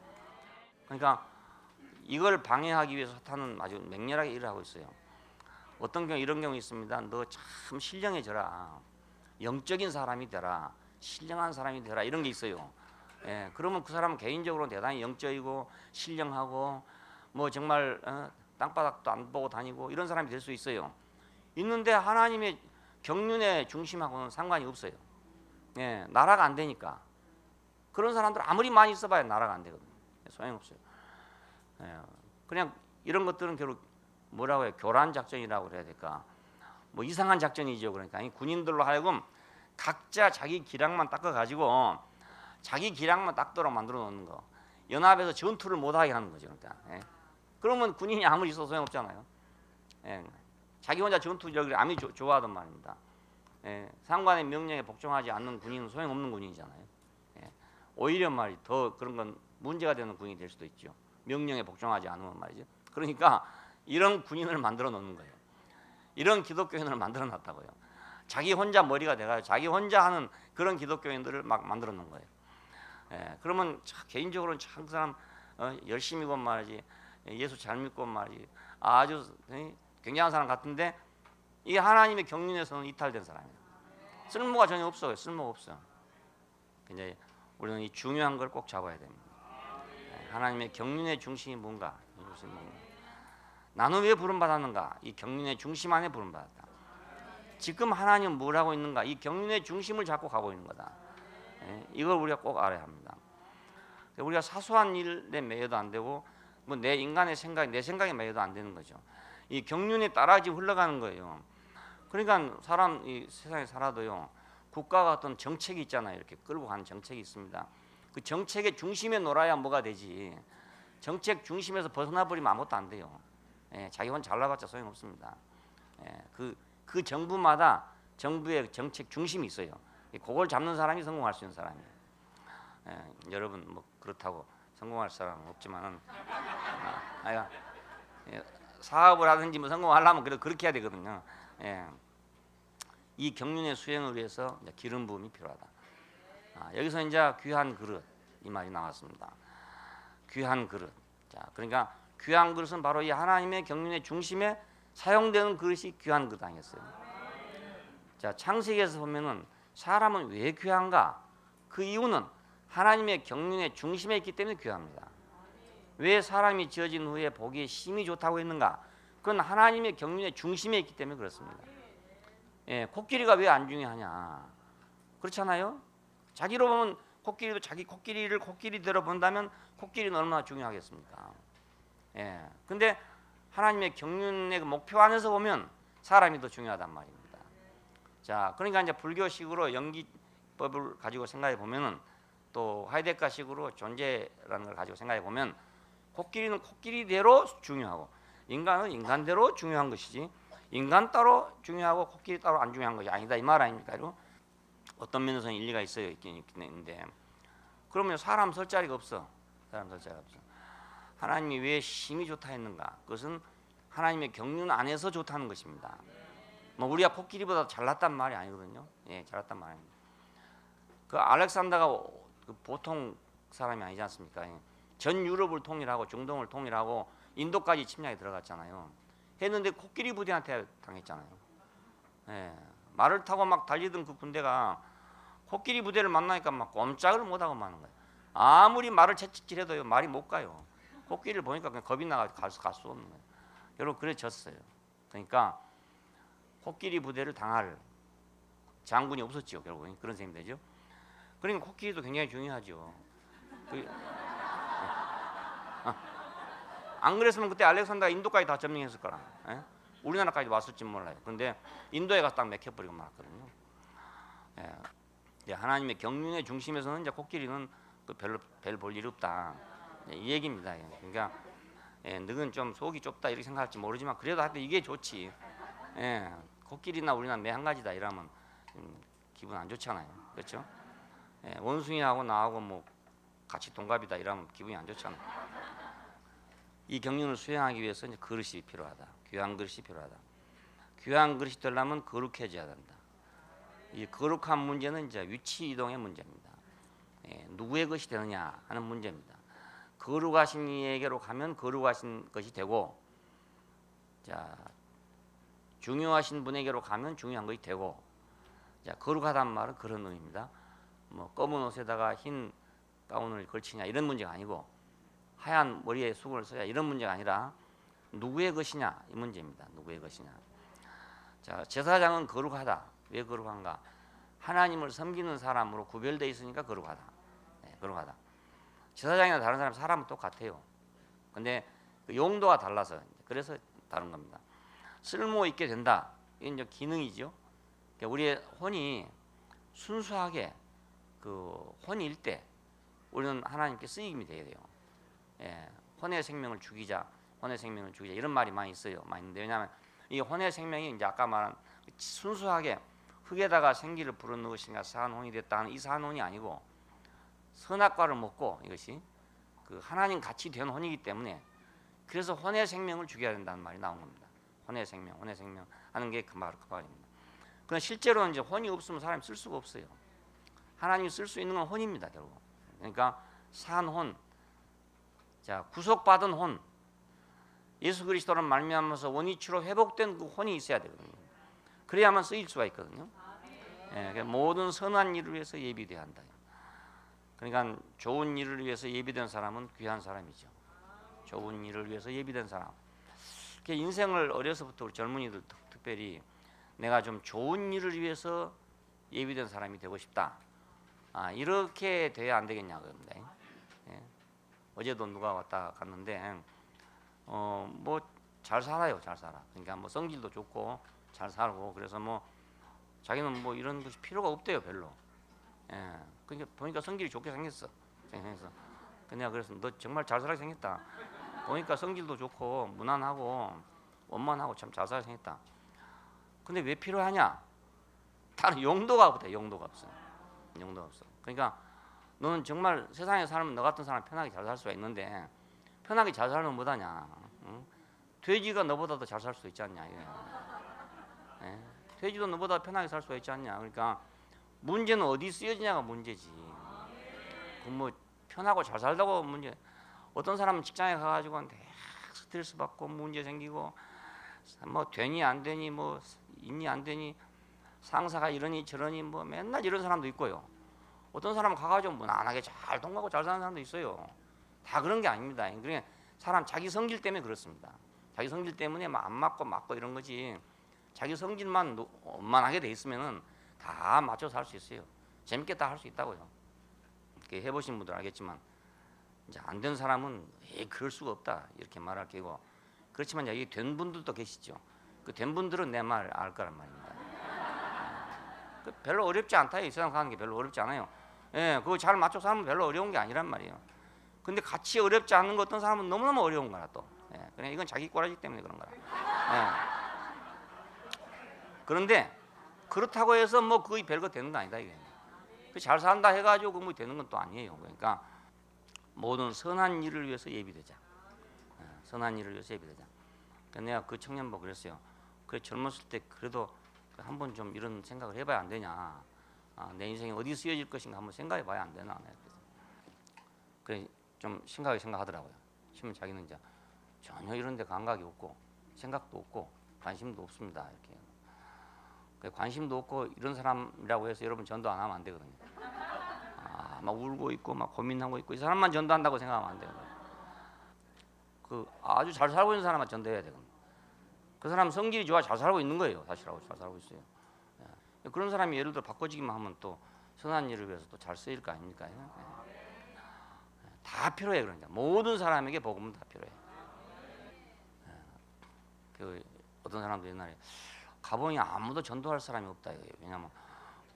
그러니까 이걸 방해하기 위해서 사탄은 아주 맹렬하게 일을 하고 있어요. 어떤 경우 이런 경우 있습니다. 너 참 신령해져라. 영적인 사람이 되라. 신령한 사람이 되라. 이런 게 있어요. 예, 그러면 그 사람은 개인적으로 대단히 영적이고 신령하고 뭐 정말 땅바닥도 안 보고 다니고 이런 사람이 될 수 있어요. 있는데 하나님의 경륜의 중심하고는 상관이 없어요. 예, 나라가 안 되니까. 그런 사람들 아무리 많이 써봐야 나라가 안 되거든요. 소용없어요. 예, 그냥 이런 것들은 결국 뭐라고 해요? 교란 작전이라고 그래야 될까? 뭐 이상한 작전이죠. 그러니까 군인들로 하여금 각자 자기 기량만 닦아가지고 자기 기량만 닦도록 만들어 놓는 거. 연합에서 전투를 못하게 하는 거죠. 그러니까 그러면 군인이 아무리 있어도 소용없잖아요. 자기 혼자 전투력을 아무리 좋아하던 말입니다. 상관의 명령에 복종하지 않는 군인은 소용없는 군인이잖아요. 오히려 말이 더 그런 건 문제가 되는 군인이 될 수도 있죠. 명령에 복종하지 않으면 말이죠. 그러니까 이런 군인을 만들어 놓는 거예요. 이런 기독교인을 만들어 놨다고요. 자기 혼자 머리가 돼가지고 자기 혼자 하는 그런 기독교인들을 막 만들어 놓은 거예요. 그러면 개인적으로는 참 그 사람 열심히고 말이지, 예수 잘 믿고 말이지, 아주 굉장한 사람 같은데 이 하나님의 경륜에서는 이탈된 사람이에요. 쓸모가 전혀 없어요. 쓸모가 없어요. 이제 우리는 이 중요한 걸 꼭 잡아야 됩니다. 하나님의 경륜의 중심이 뭔가? 나는 왜 부름받았는가? 이 경륜의 중심 안에 부름받았다. 지금 하나님은 뭘 하고 있는가? 이 경륜의 중심을 잡고 가고 있는 거다. 이걸 우리가 꼭 알아야 합니다. 우리가 사소한 일에 매여도 안 되고 뭐 내 인간의 생각, 내 생각에 매여도 안 되는 거죠. 이 경륜에 따라 지금 흘러가는 거예요. 그러니까 사람 이 세상에 살아도요, 국가가 어떤 정책이 있잖아요. 이렇게 끌고 가는 정책이 있습니다. 그 정책의 중심에 놀아야 뭐가 되지. 정책 중심에서 벗어나 버리면 아무것도 안 돼요. 자기 혼 잘나봤자 소용없습니다. 그 정부마다 정부의 정책 중심이 있어요. 그걸 잡는 사람이 성공할 수 있는 사람이에요. 여러분 뭐 그렇다고 성공할 사람은 없지만은 사업을 하든지 뭐 성공하려면 그래도 그렇게 해야 되거든요. 이 경륜의 수행을 위해서 기름 부음이 필요하다. 여기서 이제 귀한 그릇 이 말이 나왔습니다. 귀한 그릇. 자, 그러니까 귀한 그릇은 바로 이 하나님의 경륜의 중심에 사용되는 그릇이 귀한 그릇 아니겠어요? 자, 창세기에서 보면은 사람은 왜 귀한가? 그 이유는 하나님의 경륜의 중심에 있기 때문에 귀합니다. 왜 사람이 지어진 후에 보기에 심이 좋다고 했는가? 그건 하나님의 경륜의 중심에 있기 때문에 그렇습니다. 코끼리가 왜 안 중요하냐? 그렇잖아요. 자기로 보면 코끼리도 자기 코끼리를 코끼리대로 본다면 코끼리는 얼마나 중요하겠습니까? 근데 하나님의 경륜의 목표 안에서 보면 사람이 더 중요하단 말입니다. 자, 그러니까 이제 불교식으로 연기법을 가지고 생각해 보면은 또 하이데거식으로 존재라는 걸 가지고 생각해 보면 코끼리는 코끼리대로 중요하고 인간은 인간대로 중요한 것이지 인간 따로 중요하고 코끼리 따로 안 중요한 것이 아니다 이 말 아닙니까? 어떤 면에서는 일리가 있어요. 있긴 있는데 그러면 사람 설 자리가 없어. 사람 설 자리가 없어. 하나님이 왜 심이 좋다 했는가? 그것은 하나님의 경륜 안에서 좋다는 것입니다. 뭐 우리가 코끼리보다 잘났단 말이 아니거든요. 잘났단 말입니다. 그 알렉산더가 그 보통 사람이 아니지 않습니까? 전 유럽을 통일하고 중동을 통일하고 인도까지 침략에 들어갔잖아요. 했는데 코끼리 부대한테 당했잖아요. 말을 타고 막 달리던 그 군대가 코끼리 부대를 만나니까 막 꼼짝을 못하고 마는 거예요. 아무리 말을 채찍질해도요 말이 못 가요. 코끼리를 보니까 그냥 겁이 나가지고 갈 수 없는 거예요. 여러분 그래 졌어요. 그러니까 코끼리 부대를 당할 장군이 없었죠. 결국은 그런 셈이 되죠. 그러니까 코끼리도 굉장히 중요하죠. 안 그랬으면 그때 알렉산더가 인도까지 다 점령했을 거라. 우리나라까지 왔을지 몰라요. 그런데 인도에 가서 딱 맥혀버리고 말았거든요. 하나님의 경륜의 중심에서는 이제 코끼리는 별로 별 볼 일 없다. 이 얘기입니다. 그러니까 너는 좀 속이 좁다 이렇게 생각할지 모르지만 그래도 하여튼 이게 좋지. 코끼리나 우리나 매 한 가지다 이러면 기분 안 좋잖아요. 그렇죠? 원숭이하고 나하고 뭐 같이 동갑이다 이러면 기분이 안 좋잖아요. 이 경륜을 수행하기 위해서 이제 그릇이 필요하다. 귀한 그릇이 필요하다. 귀한 그릇이 되려면 거룩해져야 된다. 이 거룩한 문제는 이제 위치 이동의 문제입니다. 누구의 것이 되느냐 하는 문제입니다. 거룩하신 이에게로 가면 거룩하신 것이 되고, 자 중요하신 분에게로 가면 중요한 것이 되고, 자 거룩하다는 말은 그런 의미입니다. 뭐 검은 옷에다가 흰 가운을 걸치냐 이런 문제가 아니고 하얀 머리에 수건을 써야 이런 문제가 아니라 누구의 것이냐 이 문제입니다. 누구의 것이냐. 자, 제사장은 거룩하다. 왜 거룩한가? 하나님을 섬기는 사람으로 구별되어 있으니까 거룩하다. 네, 거룩하다. 제사장이나 다른 사람은 똑같아요. 근데 그 용도가 달라서 그래서 다른 겁니다. 쓸모 있게 된다. 이건 이제 기능이죠. 그러니까 우리의 혼이 순수하게 그 혼일 때 우리는 하나님께 쓰임이 돼야 돼요. 예, 혼의 생명을 죽이자, 혼의 생명을 죽이자 이런 말이 많이 있어요. 많이 있는데 왜냐하면 이 혼의 생명이 이제 아까 말한 순수하게 흙에다가 생기를 불어넣으시니까 사한 혼이 됐다 하는 이 사한 혼이 아니고 선악과를 먹고 이것이 그 하나님 같이 된 혼이기 때문에 그래서 혼의 생명을 죽여야 된다는 말이 나온 겁니다. 혼의 생명 하는 게 그 말입니다. 그러나 실제로는 이제 혼이 없으면 사람이 쓸 수가 없어요. 하나님이 쓸 수 있는 건 혼입니다, 결국. 그러니까 산 혼, 자 구속받은 혼, 예수 그리스도를 말미암아서 원위치로 회복된 그 혼이 있어야 되거든요. 그래야만 쓰일 수가 있거든요. 예, 그러니까 모든 선한 일을 위해서 예비돼야 한다. 그러니까 좋은 일을 위해서 예비된 사람은 귀한 사람이죠. 좋은 일을 위해서 예비된 사람. 인생을 어려서부터 우리 젊은이들 특별히 내가 좀 좋은 일을 위해서 예비된 사람이 되고 싶다. 이렇게 돼야 안 되겠냐고 합니다. 예. 어제도 누가 왔다 갔는데 뭐 잘 살아요, 잘 살아. 그러니까 뭐 성질도 좋고 잘 살고 그래서 뭐 자기는 뭐 이런 것이 필요가 없대요, 별로. 예. 그러니까 보니까 성질이 좋게 생겼어. 그냥 그래서 너 정말 잘 살게 생겼다. 보니까 성질도 좋고 무난하고 원만하고 참 잘 살게 생겼다. 근데 왜 필요하냐? 다른 용도가 없다. 용도가 없어. 용도가 없어. 그러니까 너는 정말 세상에 살면 너 같은 사람 편하게 잘 살 수가 있는데 편하게 잘 살면 뭐하냐? 응? 돼지가 너보다도 잘 살 수 있지 않냐? 예? 돼지도 너보다 편하게 살 수가 있지 않냐? 그러니까 문제는 어디 쓰여지냐가 문제지. 그 뭐 편하고 잘 살다고 문제. 어떤 사람은 직장에 가가지고 스트레스 받고 문제 생기고 뭐 되니 안 되니 뭐 있니 안 되니 상사가 이러니 저러니 뭐 맨날 이런 사람도 있고요. 어떤 사람은 가가지고 무난하게 잘 통하고 잘 사는 사람도 있어요. 다 그런 게 아닙니다. 그러니까 사람 자기 성질 때문에 그렇습니다. 자기 성질 때문에 막 안 맞고 이런 거지. 자기 성질만 원만하게 돼 있으면은 다 맞춰서 할 수 있어요. 재밌게 다 할 수 있다고요. 해보신 분들 알겠지만 이제 안 된 사람은 그럴 수가 없다 이렇게 말할 게고 그렇지만 여기 된 분들도 계시죠. 그 된 분들은 내 말 알 거란 말입니다. 별로 어렵지 않다. 이 세상 사는 게 별로 어렵지 않아요. 예, 그거 잘 맞춰 살면 별로 어려운 게 아니란 말이에요. 근데 같이 어렵지 않은 거 어떤 사람은 너무너무 어려운 거라 또. 예, 그냥 이건 자기 꼬라지 때문에 그런 거라. 예. 그런데 그렇다고 해서 뭐 거의 별거 되는 거 아니다 이게. 잘 산다 해가지고 뭐 되는 건 또 아니에요. 그러니까 모든 선한 일을 위해서 예비되자. 선한 일을 위해서 예비되자. 그러니까 내가 그 청년 보고 그랬어요. 그래 젊었을 때 그래도 한번 좀 이런 생각을 해봐야 안 되냐. 내 인생이 어디 쓰여질 것인가 한번 생각해봐야 안 되나. 그래 좀 심각하게 생각하더라고요. 심은 자기는 이제 전혀 이런 데 감각이 없고 생각도 없고 관심도 없습니다. 이렇게 관심도 없고 이런 사람이라고 해서 여러분 전도 안 하면 안 되거든요. 막 울고 있고 막 고민하고 있고 이 사람만 전도한다고 생각하면 안 되거든요. 그 아주 잘 살고 있는 사람만 전도해야 되거든요. 그 사람 성질이 좋아 잘 살고 있는 거예요. 사실하고 잘 살고 있어요. 예. 그런 사람이 예를 들어 바꿔지기만 하면 또 선한 일을 위해서 또 잘 쓰일 거 아닙니까? 예. 다 필요해. 그러니까 모든 사람에게 복음은 다 필요해. 예. 그 어떤 사람도 옛날에 가봉이 아무도 전도할 사람이 없다. 왜냐면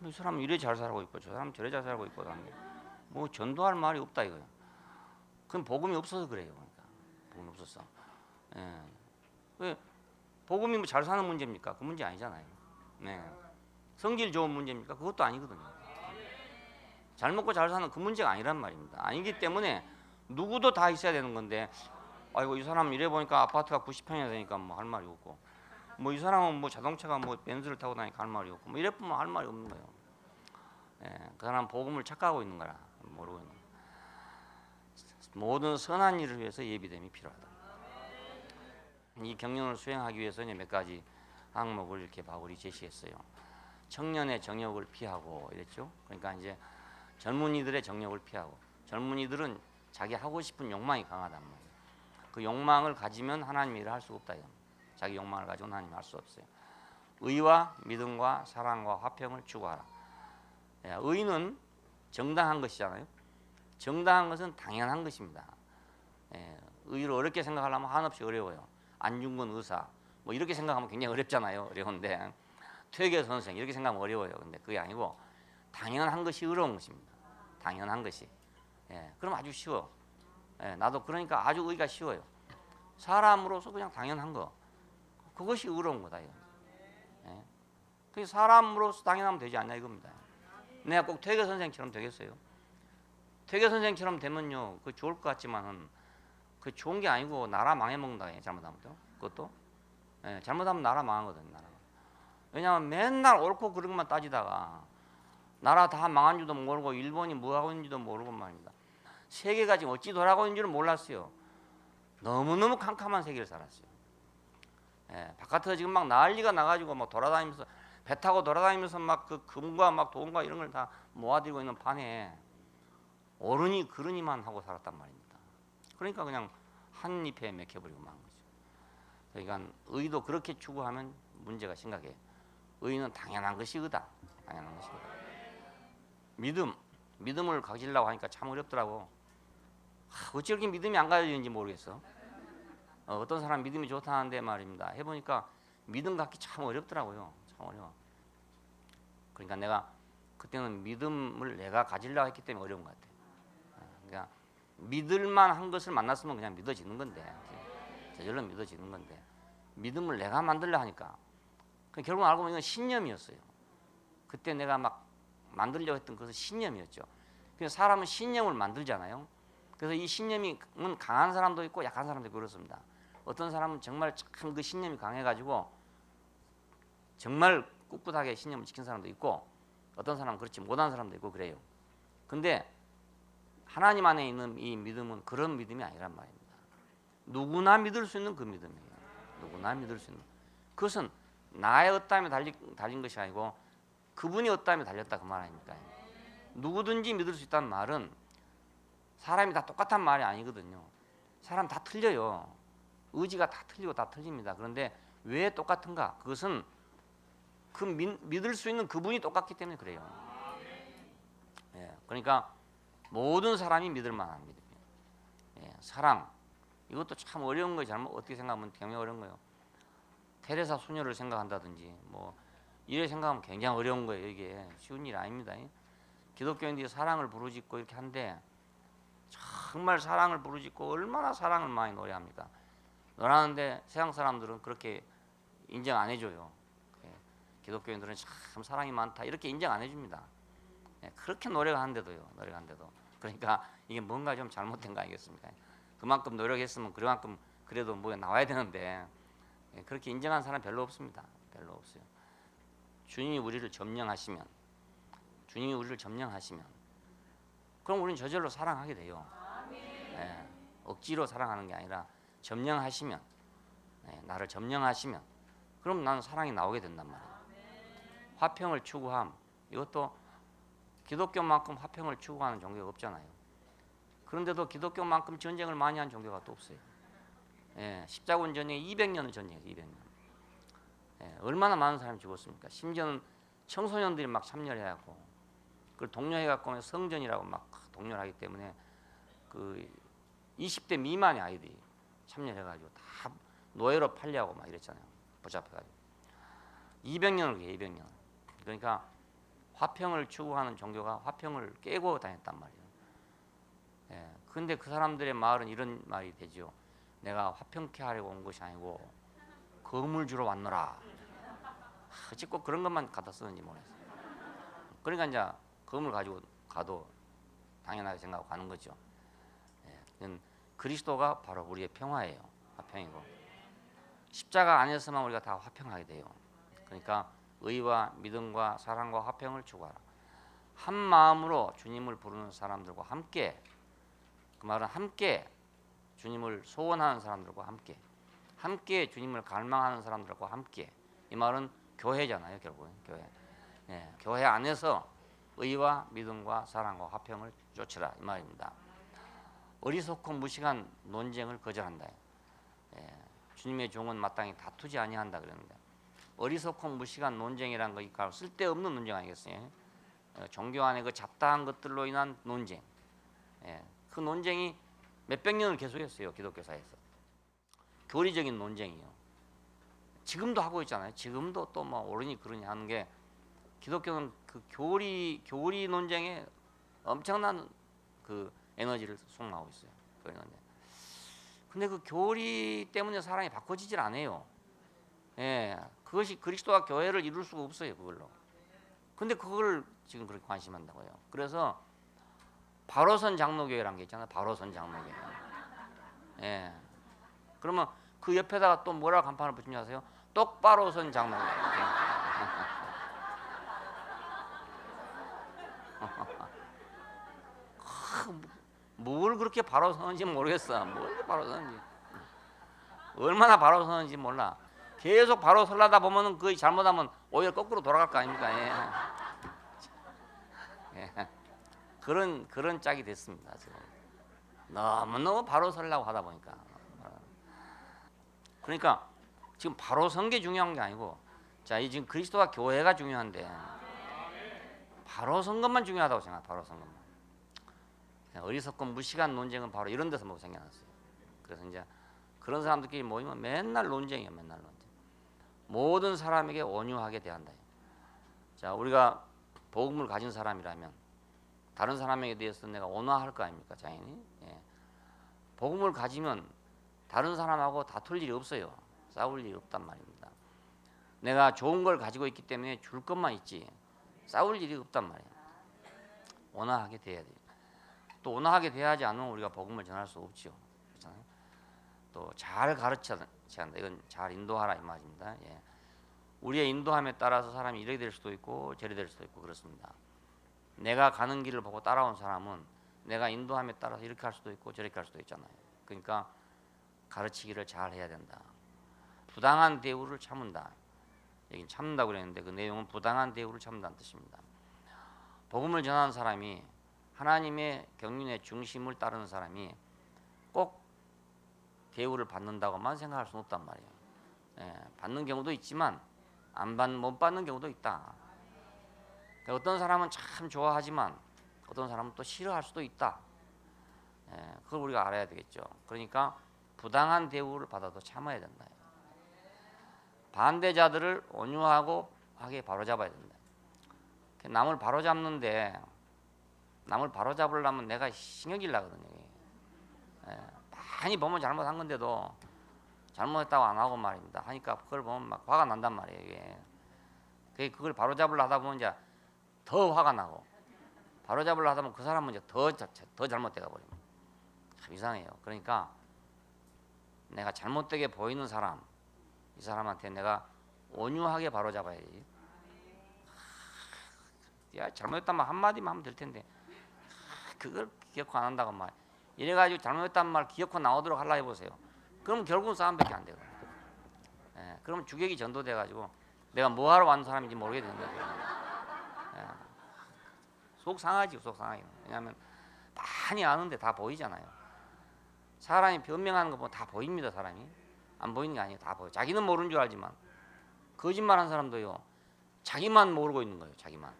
이 사람은 이래 잘 살고 있고 저 사람은 저래 잘 살고 있고 뭐 전도할 말이 없다 이거예요. 그건 복음이 없어서 그래요. 그러니까 복음이 없었어. 예. 왜 복음이 뭐 잘 사는 문제입니까? 그 문제 아니잖아요. 네. 성질 좋은 문제입니까? 그것도 아니거든요. 잘 먹고 잘 사는 그 문제가 아니란 말입니다. 아니기 때문에 누구도 다 있어야 되는 건데, 아이고 이 사람 이래 보니까 아파트가 90평이나 되니까 뭐 할 말이 없고, 뭐 이 사람은 뭐 자동차가 뭐 벤츠를 타고 다니까 할 말이 없고, 뭐 이래 보면 할 말이 없는 거예요. 예, 그 사람 복음을 착각하고 있는 거라 모르고 있는 거예요. 모든 선한 일을 위해서 예비됨이 필요하다. 이 경륜을 수행하기 위해서 이제 몇 가지 항목을 이렇게 바울이 제시했어요. 청년의 정욕을 피하고 이랬죠. 그러니까 이제 젊은이들의 정욕을 피하고 젊은이들은 자기 하고 싶은 욕망이 강하단 말이에요. 그 욕망을 가지면 하나님 일을 할 수가 없다. 자기 욕망을 가지고 하나님 할 수 없어요. 의와 믿음과 사랑과 화평을 추구하라. 의는 정당한 것이잖아요. 정당한 것은 당연한 것입니다. 의를 어렵게 생각하려면 한없이 어려워요. 안중근 의사 뭐 이렇게 생각하면 굉장히 어렵잖아요. 어려운데 퇴계 선생 이렇게 생각하면 어려워요. 근데 그게 아니고 당연한 것이 의로운 것입니다. 당연한 것이. 그럼 아주 쉬워. 나도 그러니까 아주 의가 쉬워요. 사람으로서 그냥 당연한 거 그것이 의로운 거다. 그게 사람으로서 당연하면 되지 않냐 이겁니다. 내가 꼭 퇴계 선생처럼 되겠어요? 퇴계 선생처럼 되면요, 그 좋을 것 같지만은 그 좋은 게 아니고 나라 망해먹는다. 잘못하면 그것도 잘못하면 나라 망하거든. 나라. 왜냐하면 맨날 옳고 그른 것만 따지다가 나라 다 망한 줄도 모르고 일본이 뭐 하고 있는지도 모르고 말입니다. 세계가 지금 어찌 돌아가고 있는 줄은 몰랐어요. 너무너무 캄캄한 세계를 살았어요. 바깥에서 지금 막 난리가 나가지고 막 돌아다니면서 배 타고 돌아다니면서 막 그 금과 막 돈과 이런 걸 다 모아들고 있는 판에 어른이 그러니만 하고 살았단 말입니다. 그러니까 그냥 한 잎에 맥혀버리고 만 거죠. 그러니까 의도 그렇게 추구하면 문제가 심각해요. 의는 당연한 것이 의다. 당연한 것이 의다. 믿음을 가지려고 하니까 참 어렵더라고. 어찌 이렇게 믿음이 안 가져지는지 모르겠어. 어떤 사람 믿음이 좋다는데 말입니다. 해보니까 믿음 갖기 참 어렵더라고요. 참 어려워. 그러니까 내가 그때는 믿음을 내가 가지려고 했기 때문에 어려운 것 같아요. 그러니까 믿을만 한 것을 만났으면 그냥 믿어지는 건데 저절로 믿어지는 건데 믿음을 내가 만들려 하니까 결국 알고 보면 이건 신념이었어요. 그때 내가 막 만들려고 했던 것은 신념이었죠. 그래서 사람은 신념을 만들잖아요. 그래서 이 신념이 강한 사람도 있고 약한 사람도 있고 그렇습니다. 어떤 사람은 정말 참 그 신념이 강해가지고 정말 꿋꿋하게 신념을 지킨 사람도 있고 어떤 사람은 그렇지 못한 사람도 있고 그래요. 근데 하나님 안에 있는 이 믿음은 그런 믿음이 아니란 말입니다. 누구나 믿을 수 있는 그 믿음이에요. 누구나 믿을 수 있는. 그것은 나의 어떠함에 달린 것이 아니고 그분이 어떠함에 달렸다 그 말 아닙니까? 누구든지 믿을 수 있다는 말은 사람이 다 똑같은 말이 아니거든요. 사람 다 틀려요. 의지가 다 틀리고 다 틀립니다. 그런데 왜 똑같은가? 그것은 그 믿을 수 있는 그분이 똑같기 때문에 그래요. 그러니까 모든 사람이 믿을 만한 믿음이에요. 사랑 이것도 참 어려운 거예요. 잘못 어떻게 생각하면 굉장히 어려운 거예요. 테레사 소녀를 생각한다든지 뭐 이래 생각하면 굉장히 어려운 거예요. 이게 쉬운 일 아닙니다. 기독교인들이 사랑을 부르짖고 이렇게 한데 정말 사랑을 부르짖고 얼마나 사랑을 많이 노래합니까? 노래하는데 세상 사람들은 그렇게 인정 안 해줘요. 기독교인들은 참 사랑이 많다 이렇게 인정 안 해줍니다. 그렇게 노래가 한데도요. 노래가 한데도. 그러니까 이게 뭔가 좀 잘못된 거 아니겠습니까? 그만큼 노력했으면 그만큼 그래도 뭐가 나와야 되는데 그렇게 인정한 사람 별로 없습니다. 별로 없어요. 주님이 우리를 점령하시면 그럼 우리는 저절로 사랑하게 돼요. 억지로 사랑하는 게 아니라 점령하시면 나를 점령하시면 그럼 나는 사랑이 나오게 된단 말이에요. 화평을 추구함 이것도 기독교만큼 화평을 추구하는 종교가 없잖아요. 그런데도 기독교만큼 전쟁을 많이 한 종교가 또 없어요. 십자군 전쟁이 200년을 전쟁했어요. 200년. 얼마나 많은 사람이 죽었습니까? 심지어는 청소년들이 막 참여를 하고 그걸 독려해갖고 성전이라고 막 독려를 하기 때문에 그 20대 미만의 아이들이 참여를 해가지고 다 노예로 팔려고 막 이랬잖아요. 붙잡혀가지고 200년을 그게 200년. 그러니까 화평을 추구하는 종교가 화평을 깨고 다녔단 말이에요. 그런데 그 사람들의 말은 이런 말이 되죠. 내가 화평케 하려고 온 것이 아니고 검을 주러 왔노라. 어찌 꼭 그런 것만 갖다 쓰는지 모르겠어요. 그러니까 이제 검을 가지고 가도 당연하게 생각하고 가는 거죠. 그리스도가 바로 우리의 평화예요. 화평이고 십자가 안에서만 우리가 다 화평하게 돼요. 그러니까 의와 믿음과 사랑과 화평을 추구하라. 한 마음으로 주님을 부르는 사람들과 함께 그 말은 함께 주님을 소원하는 사람들과 함께 주님을 갈망하는 사람들과 함께 이 말은 교회잖아요. 결국은 교회. 교회 안에서 의와 믿음과 사랑과 화평을 쫓으라 이 말입니다. 어리석고 무식한 논쟁을 거절한다. 예, 주님의 종은 마땅히 다투지 아니한다 그랬는데, 어리석고 무식한 논쟁이란 거 쓸데없는 논쟁 아니겠어요? 종교 안에 그 잡다한 것들로 인한 논쟁, 예, 그 논쟁이 몇백 년을 계속했어요. 기독교사에서 교리적인 논쟁이요. 지금도 하고 있잖아요. 지금도 또 뭐 옳으니 그러니 하는 게, 기독교는 그 교리 논쟁에 엄청난 그 에너지를 소모하고 있어요. 근데 그 교리 때문에 사람이 바꿔지질 않아요. 예, 그것이 그리스도와 교회를 이룰 수가 없어요. 그걸로. 근데 그걸 지금 그렇게 관심한다고요. 그래서 바로선 장로교회라는 게 있잖아요. 바로선 장로교회. 예. 그러면 그 옆에다가 또 뭐라고 간판을 붙이냐 아세요? 똑바로 선 장로교회. 뭘 그렇게 바로 서는지 모르겠어. 뭘 바로 서는지. 얼마나 바로 서는지 몰라. 계속 바로 설라다 보면은 그 잘못하면 오히려 거꾸로 돌아갈 거 아닙니까? 예. 예. 그런 짝이 됐습니다. 지금 너무 바로 설라고 하다 보니까. 그러니까 지금 바로 선 게 중요한 게 아니고, 자, 이 지금 그리스도와 교회가 중요한데 바로 선 것만 중요하다고 생각. 바로 선 것만. 어리석고 무식한 논쟁은 바로 이런 데서 뭐 생겨났어요. 그래서 이제 그런 사람들끼리 모이면 맨날 논쟁이에요. 맨날 논쟁. 모든 사람에게 온유하게 대한다. 자, 우리가 복음을 가진 사람이라면 다른 사람에게 대해서 내가 온화할 거 아닙니까, 자연히? 예. 복음을 가지면 다른 사람하고 다툴 일이 없어요. 싸울 일이 없단 말입니다. 내가 좋은 걸 가지고 있기 때문에 줄 것만 있지 싸울 일이 없단 말이에요. 온화하게 대해야 돼요. 또 온화하게 대하지 않으면 우리가 복음을 전할 수 없죠. 그렇잖아요. 또 잘 가르쳐야 한다. 이건 잘 인도하라 이 말입니다. 예. 우리의 인도함에 따라서 사람이 이렇게 될 수도 있고 저렇게 될 수도 있고 그렇습니다. 내가 가는 길을 보고 따라온 사람은 내가 인도함에 따라서 이렇게 할 수도 있고 저렇게 할 수도 있잖아요. 그러니까 가르치기를 잘 해야 된다. 부당한 대우를 참는다. 여긴 참는다고 그랬는데 그 내용은 부당한 대우를 참는다는 뜻입니다. 복음을 전하는 사람이, 하나님의 경륜의 중심을 따르는 사람이 꼭 대우를 받는다고만 생각할 수는 없단 말이에요. 예, 받는 경우도 있지만 못 받는 경우도 있다. 그러니까 어떤 사람은 참 좋아하지만 어떤 사람은 또 싫어할 수도 있다. 예, 그걸 우리가 알아야 되겠죠. 그러니까 부당한 대우를 받아도 참아야 된다. 반대자들을 온유하고 하게 바로잡아야 된다. 남을 바로잡는데, 남을 바로잡으려면 내가 신경질 나거든요. 예, 많이 보면 잘못한 건데도 잘못했다고 안 하고 말입니다. 하니까 그걸 보면 막 화가 난단 말이에요. 이게. 그걸 바로잡으려 하다 보면 이제 더 화가 나고, 바로잡으려 하다 보면 그 사람은 이제 더 잘못돼가 버립니다. 참 이상해요. 그러니까 내가 잘못되게 보이는 사람, 이 사람한테 내가 온유하게 바로잡아야지. 야, 잘못했단 말 한마디만 하면 될 텐데 그걸 기억도 안 한다고 말. 이래가지고 잘못했단 말 기억도 나오도록 하려 해보세요. 그럼 결국은 싸움밖에 안 돼요. 예, 그러면 주객이 전도돼가지고 내가 뭐하러 왔는 사람인지 모르게 되는 거예요. 예, 속 상하지, 속 상하기. 왜냐하면 많이 아는데 다 보이잖아요. 사람이 변명하는 거 보면 다 보입니다. 사람이 안 보이는 게 아니에요. 다 보여. 자기는 모르는 줄 알지만 거짓말한 사람도요, 자기만 모르고 있는 거예요. 자기만.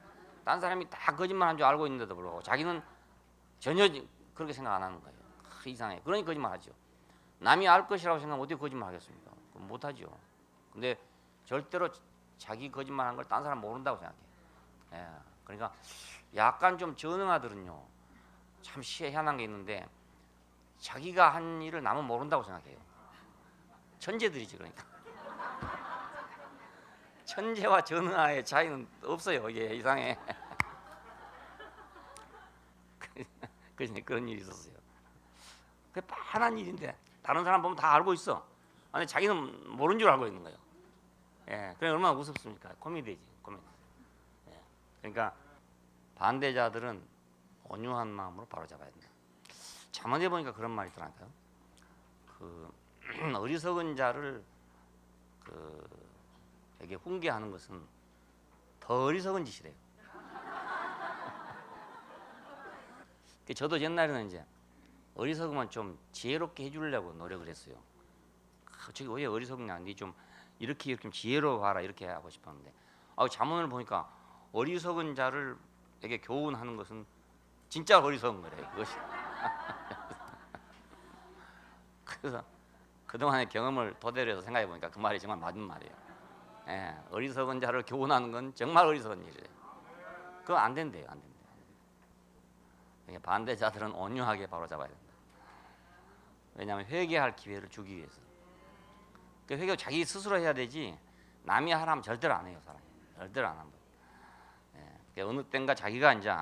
딴 사람이 다 거짓말한 줄 알고 있는데도 불구하고 자기는 전혀 그렇게 생각 안 하는 거예요. 이상해. 그러니 거짓말하죠. 남이 알 것이라고 생각하면 어떻게 거짓말하겠습니까? 못하죠. 근데 절대로 자기 거짓말한 걸 딴 사람 모른다고 생각해요. 예, 그러니까 약간 좀 전능아들은요, 참 희한한 게 있는데 자기가 한 일을 남은 모른다고 생각해요. 천재들이지. 그러니까 천재와 전능아의 차이는 없어요. 이게 이상해. 그런 일이 있었어요. 그게 뻔한 일인데 다른 사람 보면 다 알고 있어. 아니 자기는 모르는 줄 알고 있는 거예요. 예, 그래 얼마나 우습습니까? 코미디지, 코미디. 예, 그러니까 반대자들은 온유한 마음으로 바로잡아야 된다. 잠언에 보니까 그런 말이 있더라고요. 그 어리석은 자를 에게 훈계하는 것은 더 어리석은 짓이래요. 저도 옛날에는 이제 어리석으면 좀 지혜롭게 해주려고 노력을 했어요. 저기 왜 어리석냐, 니 좀 이렇게 좀 지혜로워라 이렇게 하고 싶었는데, 자문을 보니까 어리석은 자를 에게 교훈하는 것은 진짜 어리석은 거래요. 그것이. 그래서 그동안의 경험을 토대로 해서 생각해 보니까 그 말이 정말 맞는 말이에요. 예, 어리석은 자를 교훈하는 건 정말 어리석은 일이에요. 그거 안 된대요, 안 된대요. 반대자들은 온유하게 바로잡아야 된다. 왜냐하면 회개할 기회를 주기 위해서. 그 회개 자기 스스로 해야 되지 남이 하라면 절대로 안 해요, 사람이. 절대로 안 합니다. 예, 어느 때인가 자기가 이제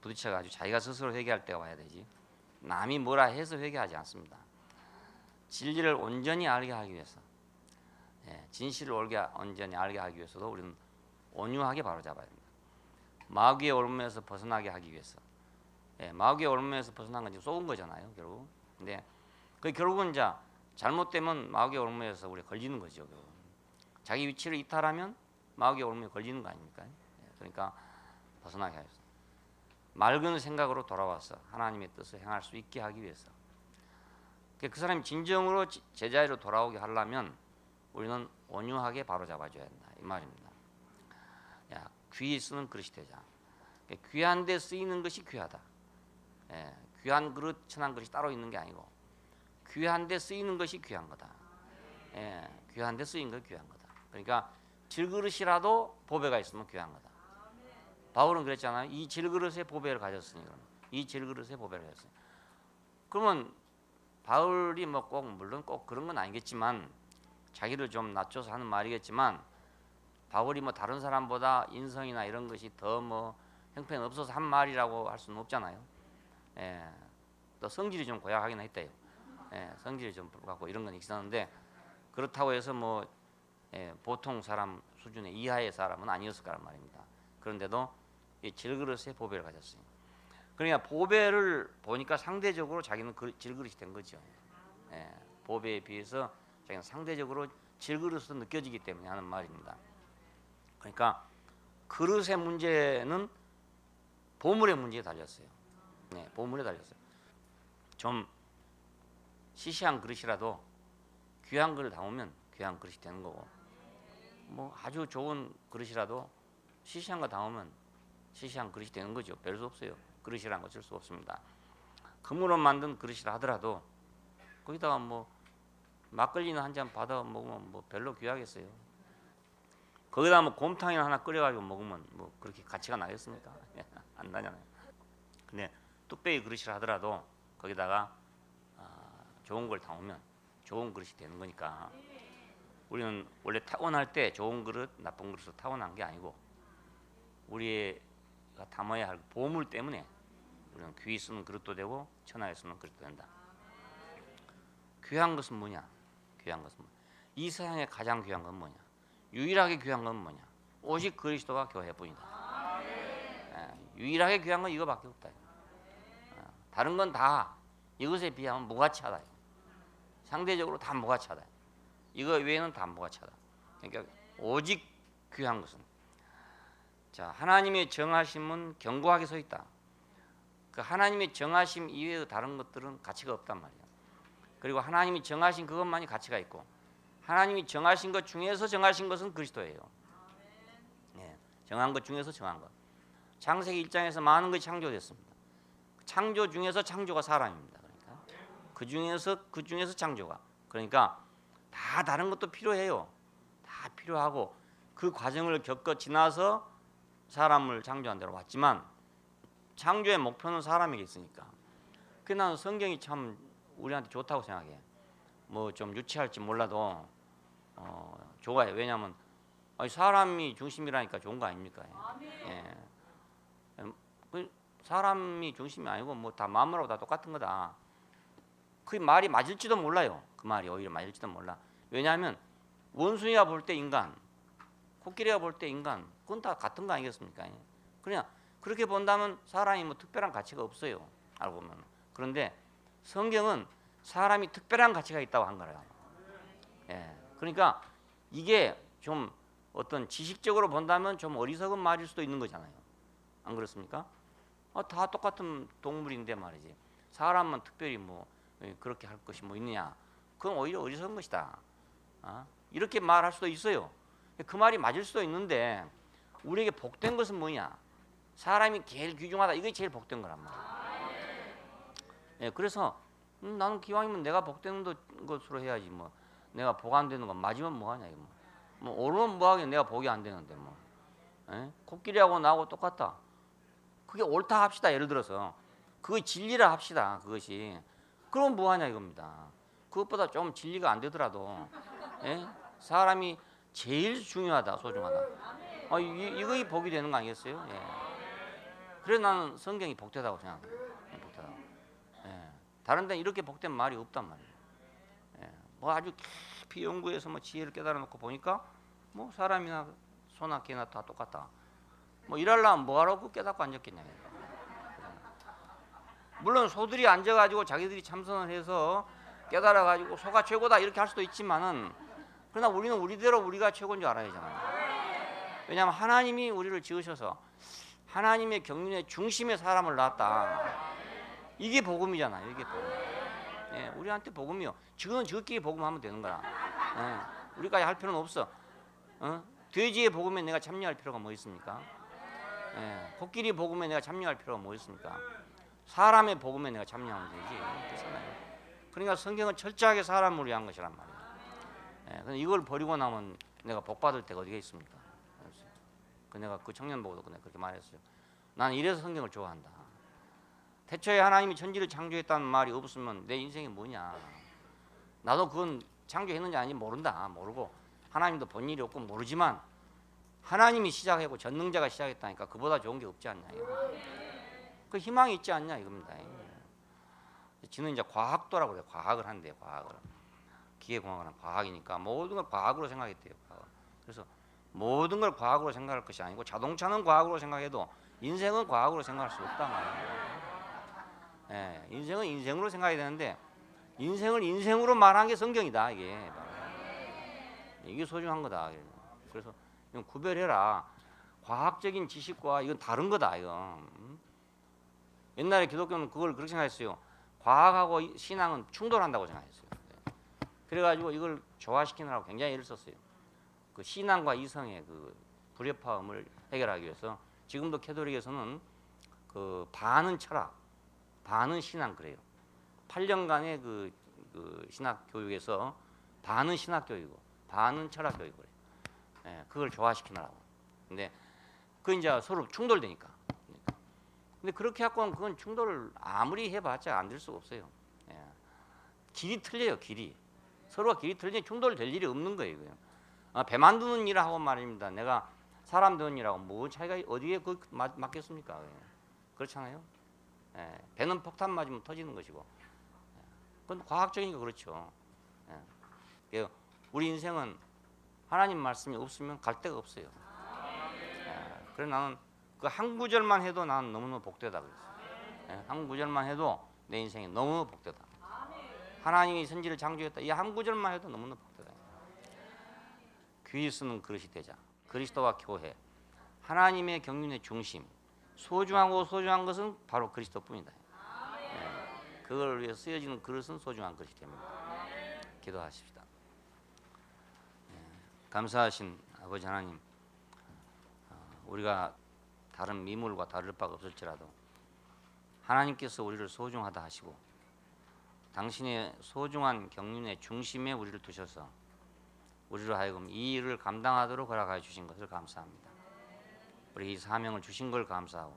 부딪혀가지고 자기가 스스로 회개할 때가 와야 되지. 남이 뭐라 해서 회개하지 않습니다. 진리를 온전히 알게 하기 위해서, 진실을 온전히 알게 하기 위해서도 우리는 온유하게 바로잡아야 됩니다. 마귀의 올무에서 벗어나게 하기 위해서. 마귀의 올무에서 벗어난 건 지금 쏘은 거잖아요, 결국. 근데 그 결국은 이제 잘못되면 마귀의 올무에서 우리 걸리는 거죠. 결국. 자기 위치를 이탈하면 마귀의 올무에 걸리는 거 아닙니까? 그러니까 벗어나게 하겠습니다. 맑은 생각으로 돌아와서 하나님의 뜻을 행할 수 있게 하기 위해서. 그 사람이 진정으로 제자리로 돌아오게 하려면 우리는 온유하게 바로잡아줘야 한다, 이 말입니다. 귀히 쓰는 그릇이 되자. 귀한 데 쓰이는 것이 귀하다. 귀한 그릇, 천한 그릇이 따로 있는 게 아니고 귀한 데 쓰이는 것이 귀한 거다. 귀한 데 쓰인 거 귀한 거다. 그러니까 질그릇이라도 보배가 있으면 귀한 거다. 바울은 그랬잖아요. 이 질그릇에 보배를 가졌으니, 이 질그릇에 보배를 가졌으니. 그러면 바울이 뭐 꼭 물론 꼭 그런 건 아니겠지만 자기를 좀 낮춰서 하는 말이겠지만 바울이 뭐 다른 사람보다 인성이나 이런 것이 더 뭐 형편 없어서 한 말이라고 할 수는 없잖아요. 또 성질이 좀 고약하긴 했대요. 성질이 좀 불같고 이런 건 있었는데 그렇다고 해서 뭐 보통 사람 수준의 이하의 사람은 아니었을 거란 말입니다. 그런데도 이 질그릇에 보배를 가졌어요. 그러니까 보배를 보니까 상대적으로 자기는 질그릇이 된 거죠. 보배에 비해서 자기는 상대적으로 질그릇으로 느껴지기 때문에 하는 말입니다. 그러니까 그릇의 문제는 보물의 문제에 달렸어요. 보물에 달렸어요. 좀 시시한 그릇이라도 귀한 그릇 담으면 귀한 그릇이 되는 거고, 뭐 아주 좋은 그릇이라도 시시한 거 담으면 시시한 그릇이 되는 거죠. 별 수 없어요. 그릇이란 거 쓸 수 없습니다. 금으로 만든 그릇이라 하더라도 거기다가 뭐 막걸리는 한 잔 받아 먹으면 뭐 별로 귀하겠어요. 거기다 뭐 곰탕이나 하나 끓여가지고 먹으면 뭐 그렇게 가치가 나겠습니까? 안 나잖아요. 근데 뚝배기 그릇이라 하더라도 거기다가 좋은 걸 담으면 좋은 그릇이 되는 거니까 우리는 원래 타원할 때 좋은 그릇, 나쁜 그릇으로 타원한 게 아니고 우리가 담아야 할 보물 때문에 우리는 귀히 쓰는 그릇도 되고 천하에 쓰는 그릇도 된다. 귀한 것은 뭐냐? 귀한 것은 뭐냐? 이 세상에 가장 귀한 건 뭐냐? 유일하게 귀한 건 뭐냐? 오직 그리스도가 교회뿐이다. 유일하게 귀한 건 이거밖에 없다. 다른 건 다 이것에 비하면 무가치하다. 상대적으로 다 무가치하다. 이거 외에는 다 무가치하다. 그러니까 오직 귀한 것은, 자, 하나님의 정하심은 견고하게 서 있다. 그 하나님의 정하심 이외의 다른 것들은 가치가 없단 말이야. 그리고 하나님이 정하신 그것만이 가치가 있고 하나님이 정하신 것 중에서 정하신 것은 그리스도예요. 정한 것 중에서 정한 것. 창세기 1장에서 많은 것이 창조됐습니다. 창조 중에서 창조가 사람입니다. 그러니까 그 중에서 창조가. 그러니까 다 다른 것도 필요해요. 다 필요하고 그 과정을 겪어 지나서 사람을 창조한 데로 왔지만 창조의 목표는 사람에게 있으니까. 그 나는 성경이 참 우리한테 좋다고 생각해. 뭐 좀 유치할지 몰라도 좋아요. 왜냐하면 사람이 중심이라니까 좋은 거 아닙니까? 사람이 중심이 아니고 뭐 다 마음으로 다 똑같은 거다. 그 말이 맞을지도 몰라요. 그 말이 오히려 맞을지도 몰라. 왜냐하면 원숭이가 볼 때 인간, 코끼리가 볼 때 인간, 그건 다 같은 거 아니겠습니까? 그냥 그렇게 본다면 사람이 뭐 특별한 가치가 없어요. 알고 보면. 그런데 성경은 사람이 특별한 가치가 있다고 한 거예요. 그러니까 이게 좀 어떤 지식적으로 본다면 좀 어리석은 말일 수도 있는 거잖아요. 안 그렇습니까? 다 똑같은 동물인데 말이지. 사람만 특별히 뭐 그렇게 할 것이 뭐 있느냐? 그건 오히려 어리석은 것이다. 이렇게 말할 수도 있어요. 그 말이 맞을 수도 있는데 우리에게 복된 것은 뭐냐? 사람이 제일 귀중하다. 이게 제일 복된 거란 말이에요. 그래서 나는 기왕이면 내가 복된 것으로 해야지 뭐. 내가 복 안 되는 거 맞으면 뭐하냐 이거 뭐 오르면 뭐하게 내가 복이 안 되는데 뭐. 코끼리하고 나하고 똑같다. 그게 옳다 합시다. 예를 들어서 그거 진리라 합시다. 그것이 그럼 뭐하냐 이겁니다. 그것보다 좀 진리가 안 되더라도 사람이 제일 중요하다, 소중하다. 이거 복이 되는 거 아니겠어요? 그래서 나는 성경이 복되다고 생각해요. 복되다고. 다른 데는 이렇게 복된 말이 없단 말이에요. 뭐 아주 깊이 연구해서 뭐 지혜를 깨달아 놓고 보니까 뭐 사람이나 소나 개나 다 똑같다. 뭐 일하려면 뭐하라고 깨닫고 앉았겠냐. 물론 소들이 앉아가지고 자기들이 참선을 해서 깨달아가지고 소가 최고다 이렇게 할 수도 있지만은 그러나 우리는 우리대로 우리가 최고인 줄 알아야 되잖아요. 왜냐하면 하나님이 우리를 지으셔서 하나님의 경륜의 중심에 사람을 낳았다. 이게 복음이잖아요. 이게 복음. 우리한테 복음이요. 지금은 저끼리 복음하면 되는 거야. 우리까지 할 필요는 없어. 돼지의 복음에 내가 참여할 필요가 뭐 있습니까? 코끼리 복음에 내가 참여할 필요가 뭐 있습니까? 사람의 복음에 내가 참여하면 되지. 그렇잖아요. 그러니까 성경은 철저하게 사람을 위한 것이란 말이에요. 이걸 버리고 나면 내가 복 받을 때가 어디가 있습니까? 내가 그 청년 보고도 그렇게 말했어요. 나는 이래서 성경을 좋아한다. 태초에 하나님이 천지를 창조했다는 말이 없으면 내 인생이 뭐냐. 나도 그건 창조했는지 아닌지 모른다. 모르고 하나님도 본 일이 없고 모르지만 하나님이 시작했고 전능자가 시작했다니까 그보다 좋은 게 없지 않냐. 그 희망이 있지 않냐 이겁니다. 지는 이제 과학도라고 그래요. 과학을 한대요. 과학을. 기계공학은 과학이니까 모든 걸 과학으로 생각했대요. 과학. 그래서 모든 걸 과학으로 생각할 것이 아니고 자동차는 과학으로 생각해도 인생은 과학으로 생각할 수 없단 말이에요. 인생은 인생으로 생각해야 되는데 인생을 인생으로 말한 게 성경이다. 이게 소중한 거다. 그래서 이건 구별해라. 과학적인 지식과 이건 다른 거다. 이건. 옛날에 기독교는 그걸 그렇게 생각했어요. 과학하고 신앙은 충돌한다고 생각했어요. 그래가지고 이걸 조화시키느라고 굉장히 애를 썼어요. 그 신앙과 이성의 그 불협화음을 해결하기 위해서 지금도 캐톨릭에서는 그 반은 철학, 반은 신앙 그래요. 8년간의 그 신학 교육에서 반은 신학 교육이고 반은 철학 교육을 해요. 그걸 조화시키느라고. 근데 그 이제 서로 충돌되니까. 근데 그렇게 갖고는 그건 충돌을 아무리 해봤자 안 될 수가 없어요. 길이 틀려요. 길이. 서로가 길이 틀리니 충돌될 일이 없는 거예요. 배 만드는 일하고 말입니다. 내가 사람 되는 일하고 뭐 차이가 어디에 맞겠습니까? 그렇잖아요. 배는 폭탄 맞으면 터지는 것이고 그건 과학적인 게 그렇죠. 우리 인생은 하나님 말씀이 없으면 갈 데가 없어요. 그래서 나는 그 한 구절만 해도 나는 너무너무 복되다 그랬어요. 한 구절만 해도 내 인생이 너무 복되다. 하나님이 선지를 창조했다. 이 한 구절만 해도 너무너무 복되다. 귀 쓰는 그릇이 되자. 그리스도와 교회. 하나님의 경륜의 중심. 소중하고 소중한 것은 바로 그리스도뿐이다. 그걸 위해서 쓰여지는 그릇은 소중한 그릇이 됩니다. 기도하십시다. 감사하신 아버지 하나님, 우리가 다른 미물과 다를 바가 없을지라도 하나님께서 우리를 소중하다 하시고 당신의 소중한 경륜의 중심에 우리를 두셔서 우리로 하여금 이 일을 감당하도록 허락하여 주신 것을 감사합니다. 우리 이 사명을 주신 걸 감사하고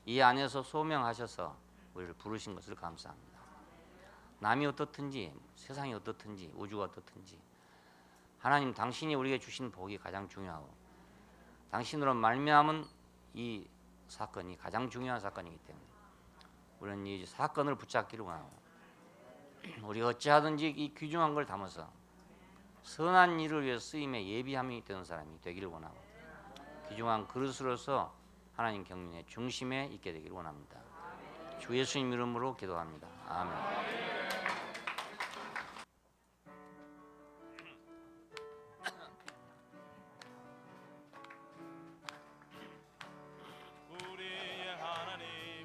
이 안에서 소명하셔서 우리를 부르신 것을 감사합니다. 남이 어떻든지 세상이 어떻든지 우주가 어떻든지 하나님 당신이 우리에게 주신 복이 가장 중요하고 당신으로 말미암은 이 사건이 가장 중요한 사건이기 때문에 우리는 이 사건을 붙잡기를 원하고 우리가 어찌하든지 이 귀중한 걸 담아서 선한 일을 위해 쓰임에 예비함이 되는 사람이 되기를 원하고 귀중한 그릇으로서 하나님 경륜의 중심에 있게 되기를 원합니다. 주 예수님 이름으로 기도합니다. 아멘. 우리의 하나님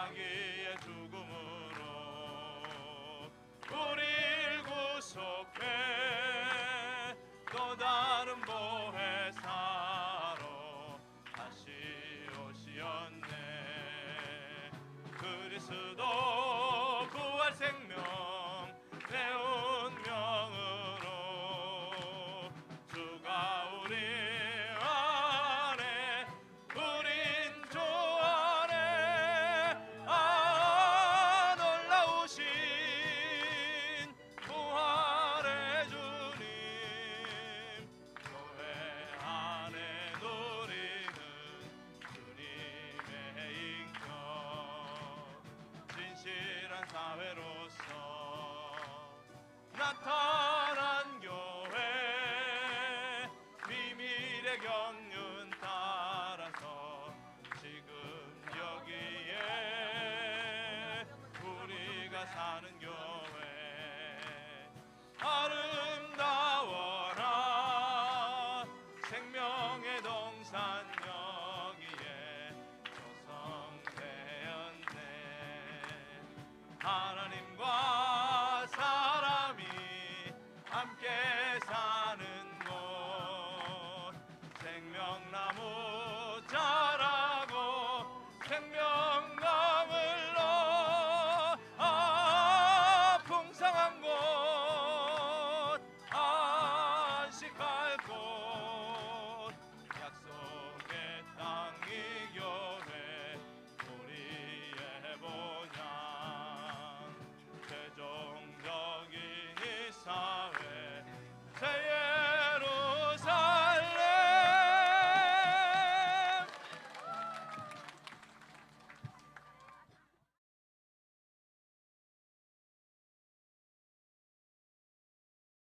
자기의 죽음으로 우릴 구속해 또 다른 보혜사로 다시 오시었네. 그리스도 부활 생명 내 운명으로 주가 우리 안에 우린 주 안에 아 놀라우신 부활의 주님 교회 안에 누리는 주님의 인격 진실한 사회로서 나타난 교회 비밀의 경륜 따라서 지금 여기에 우리가 사는 교회 아름다워라 생명의 동산 여기에 조성되었네.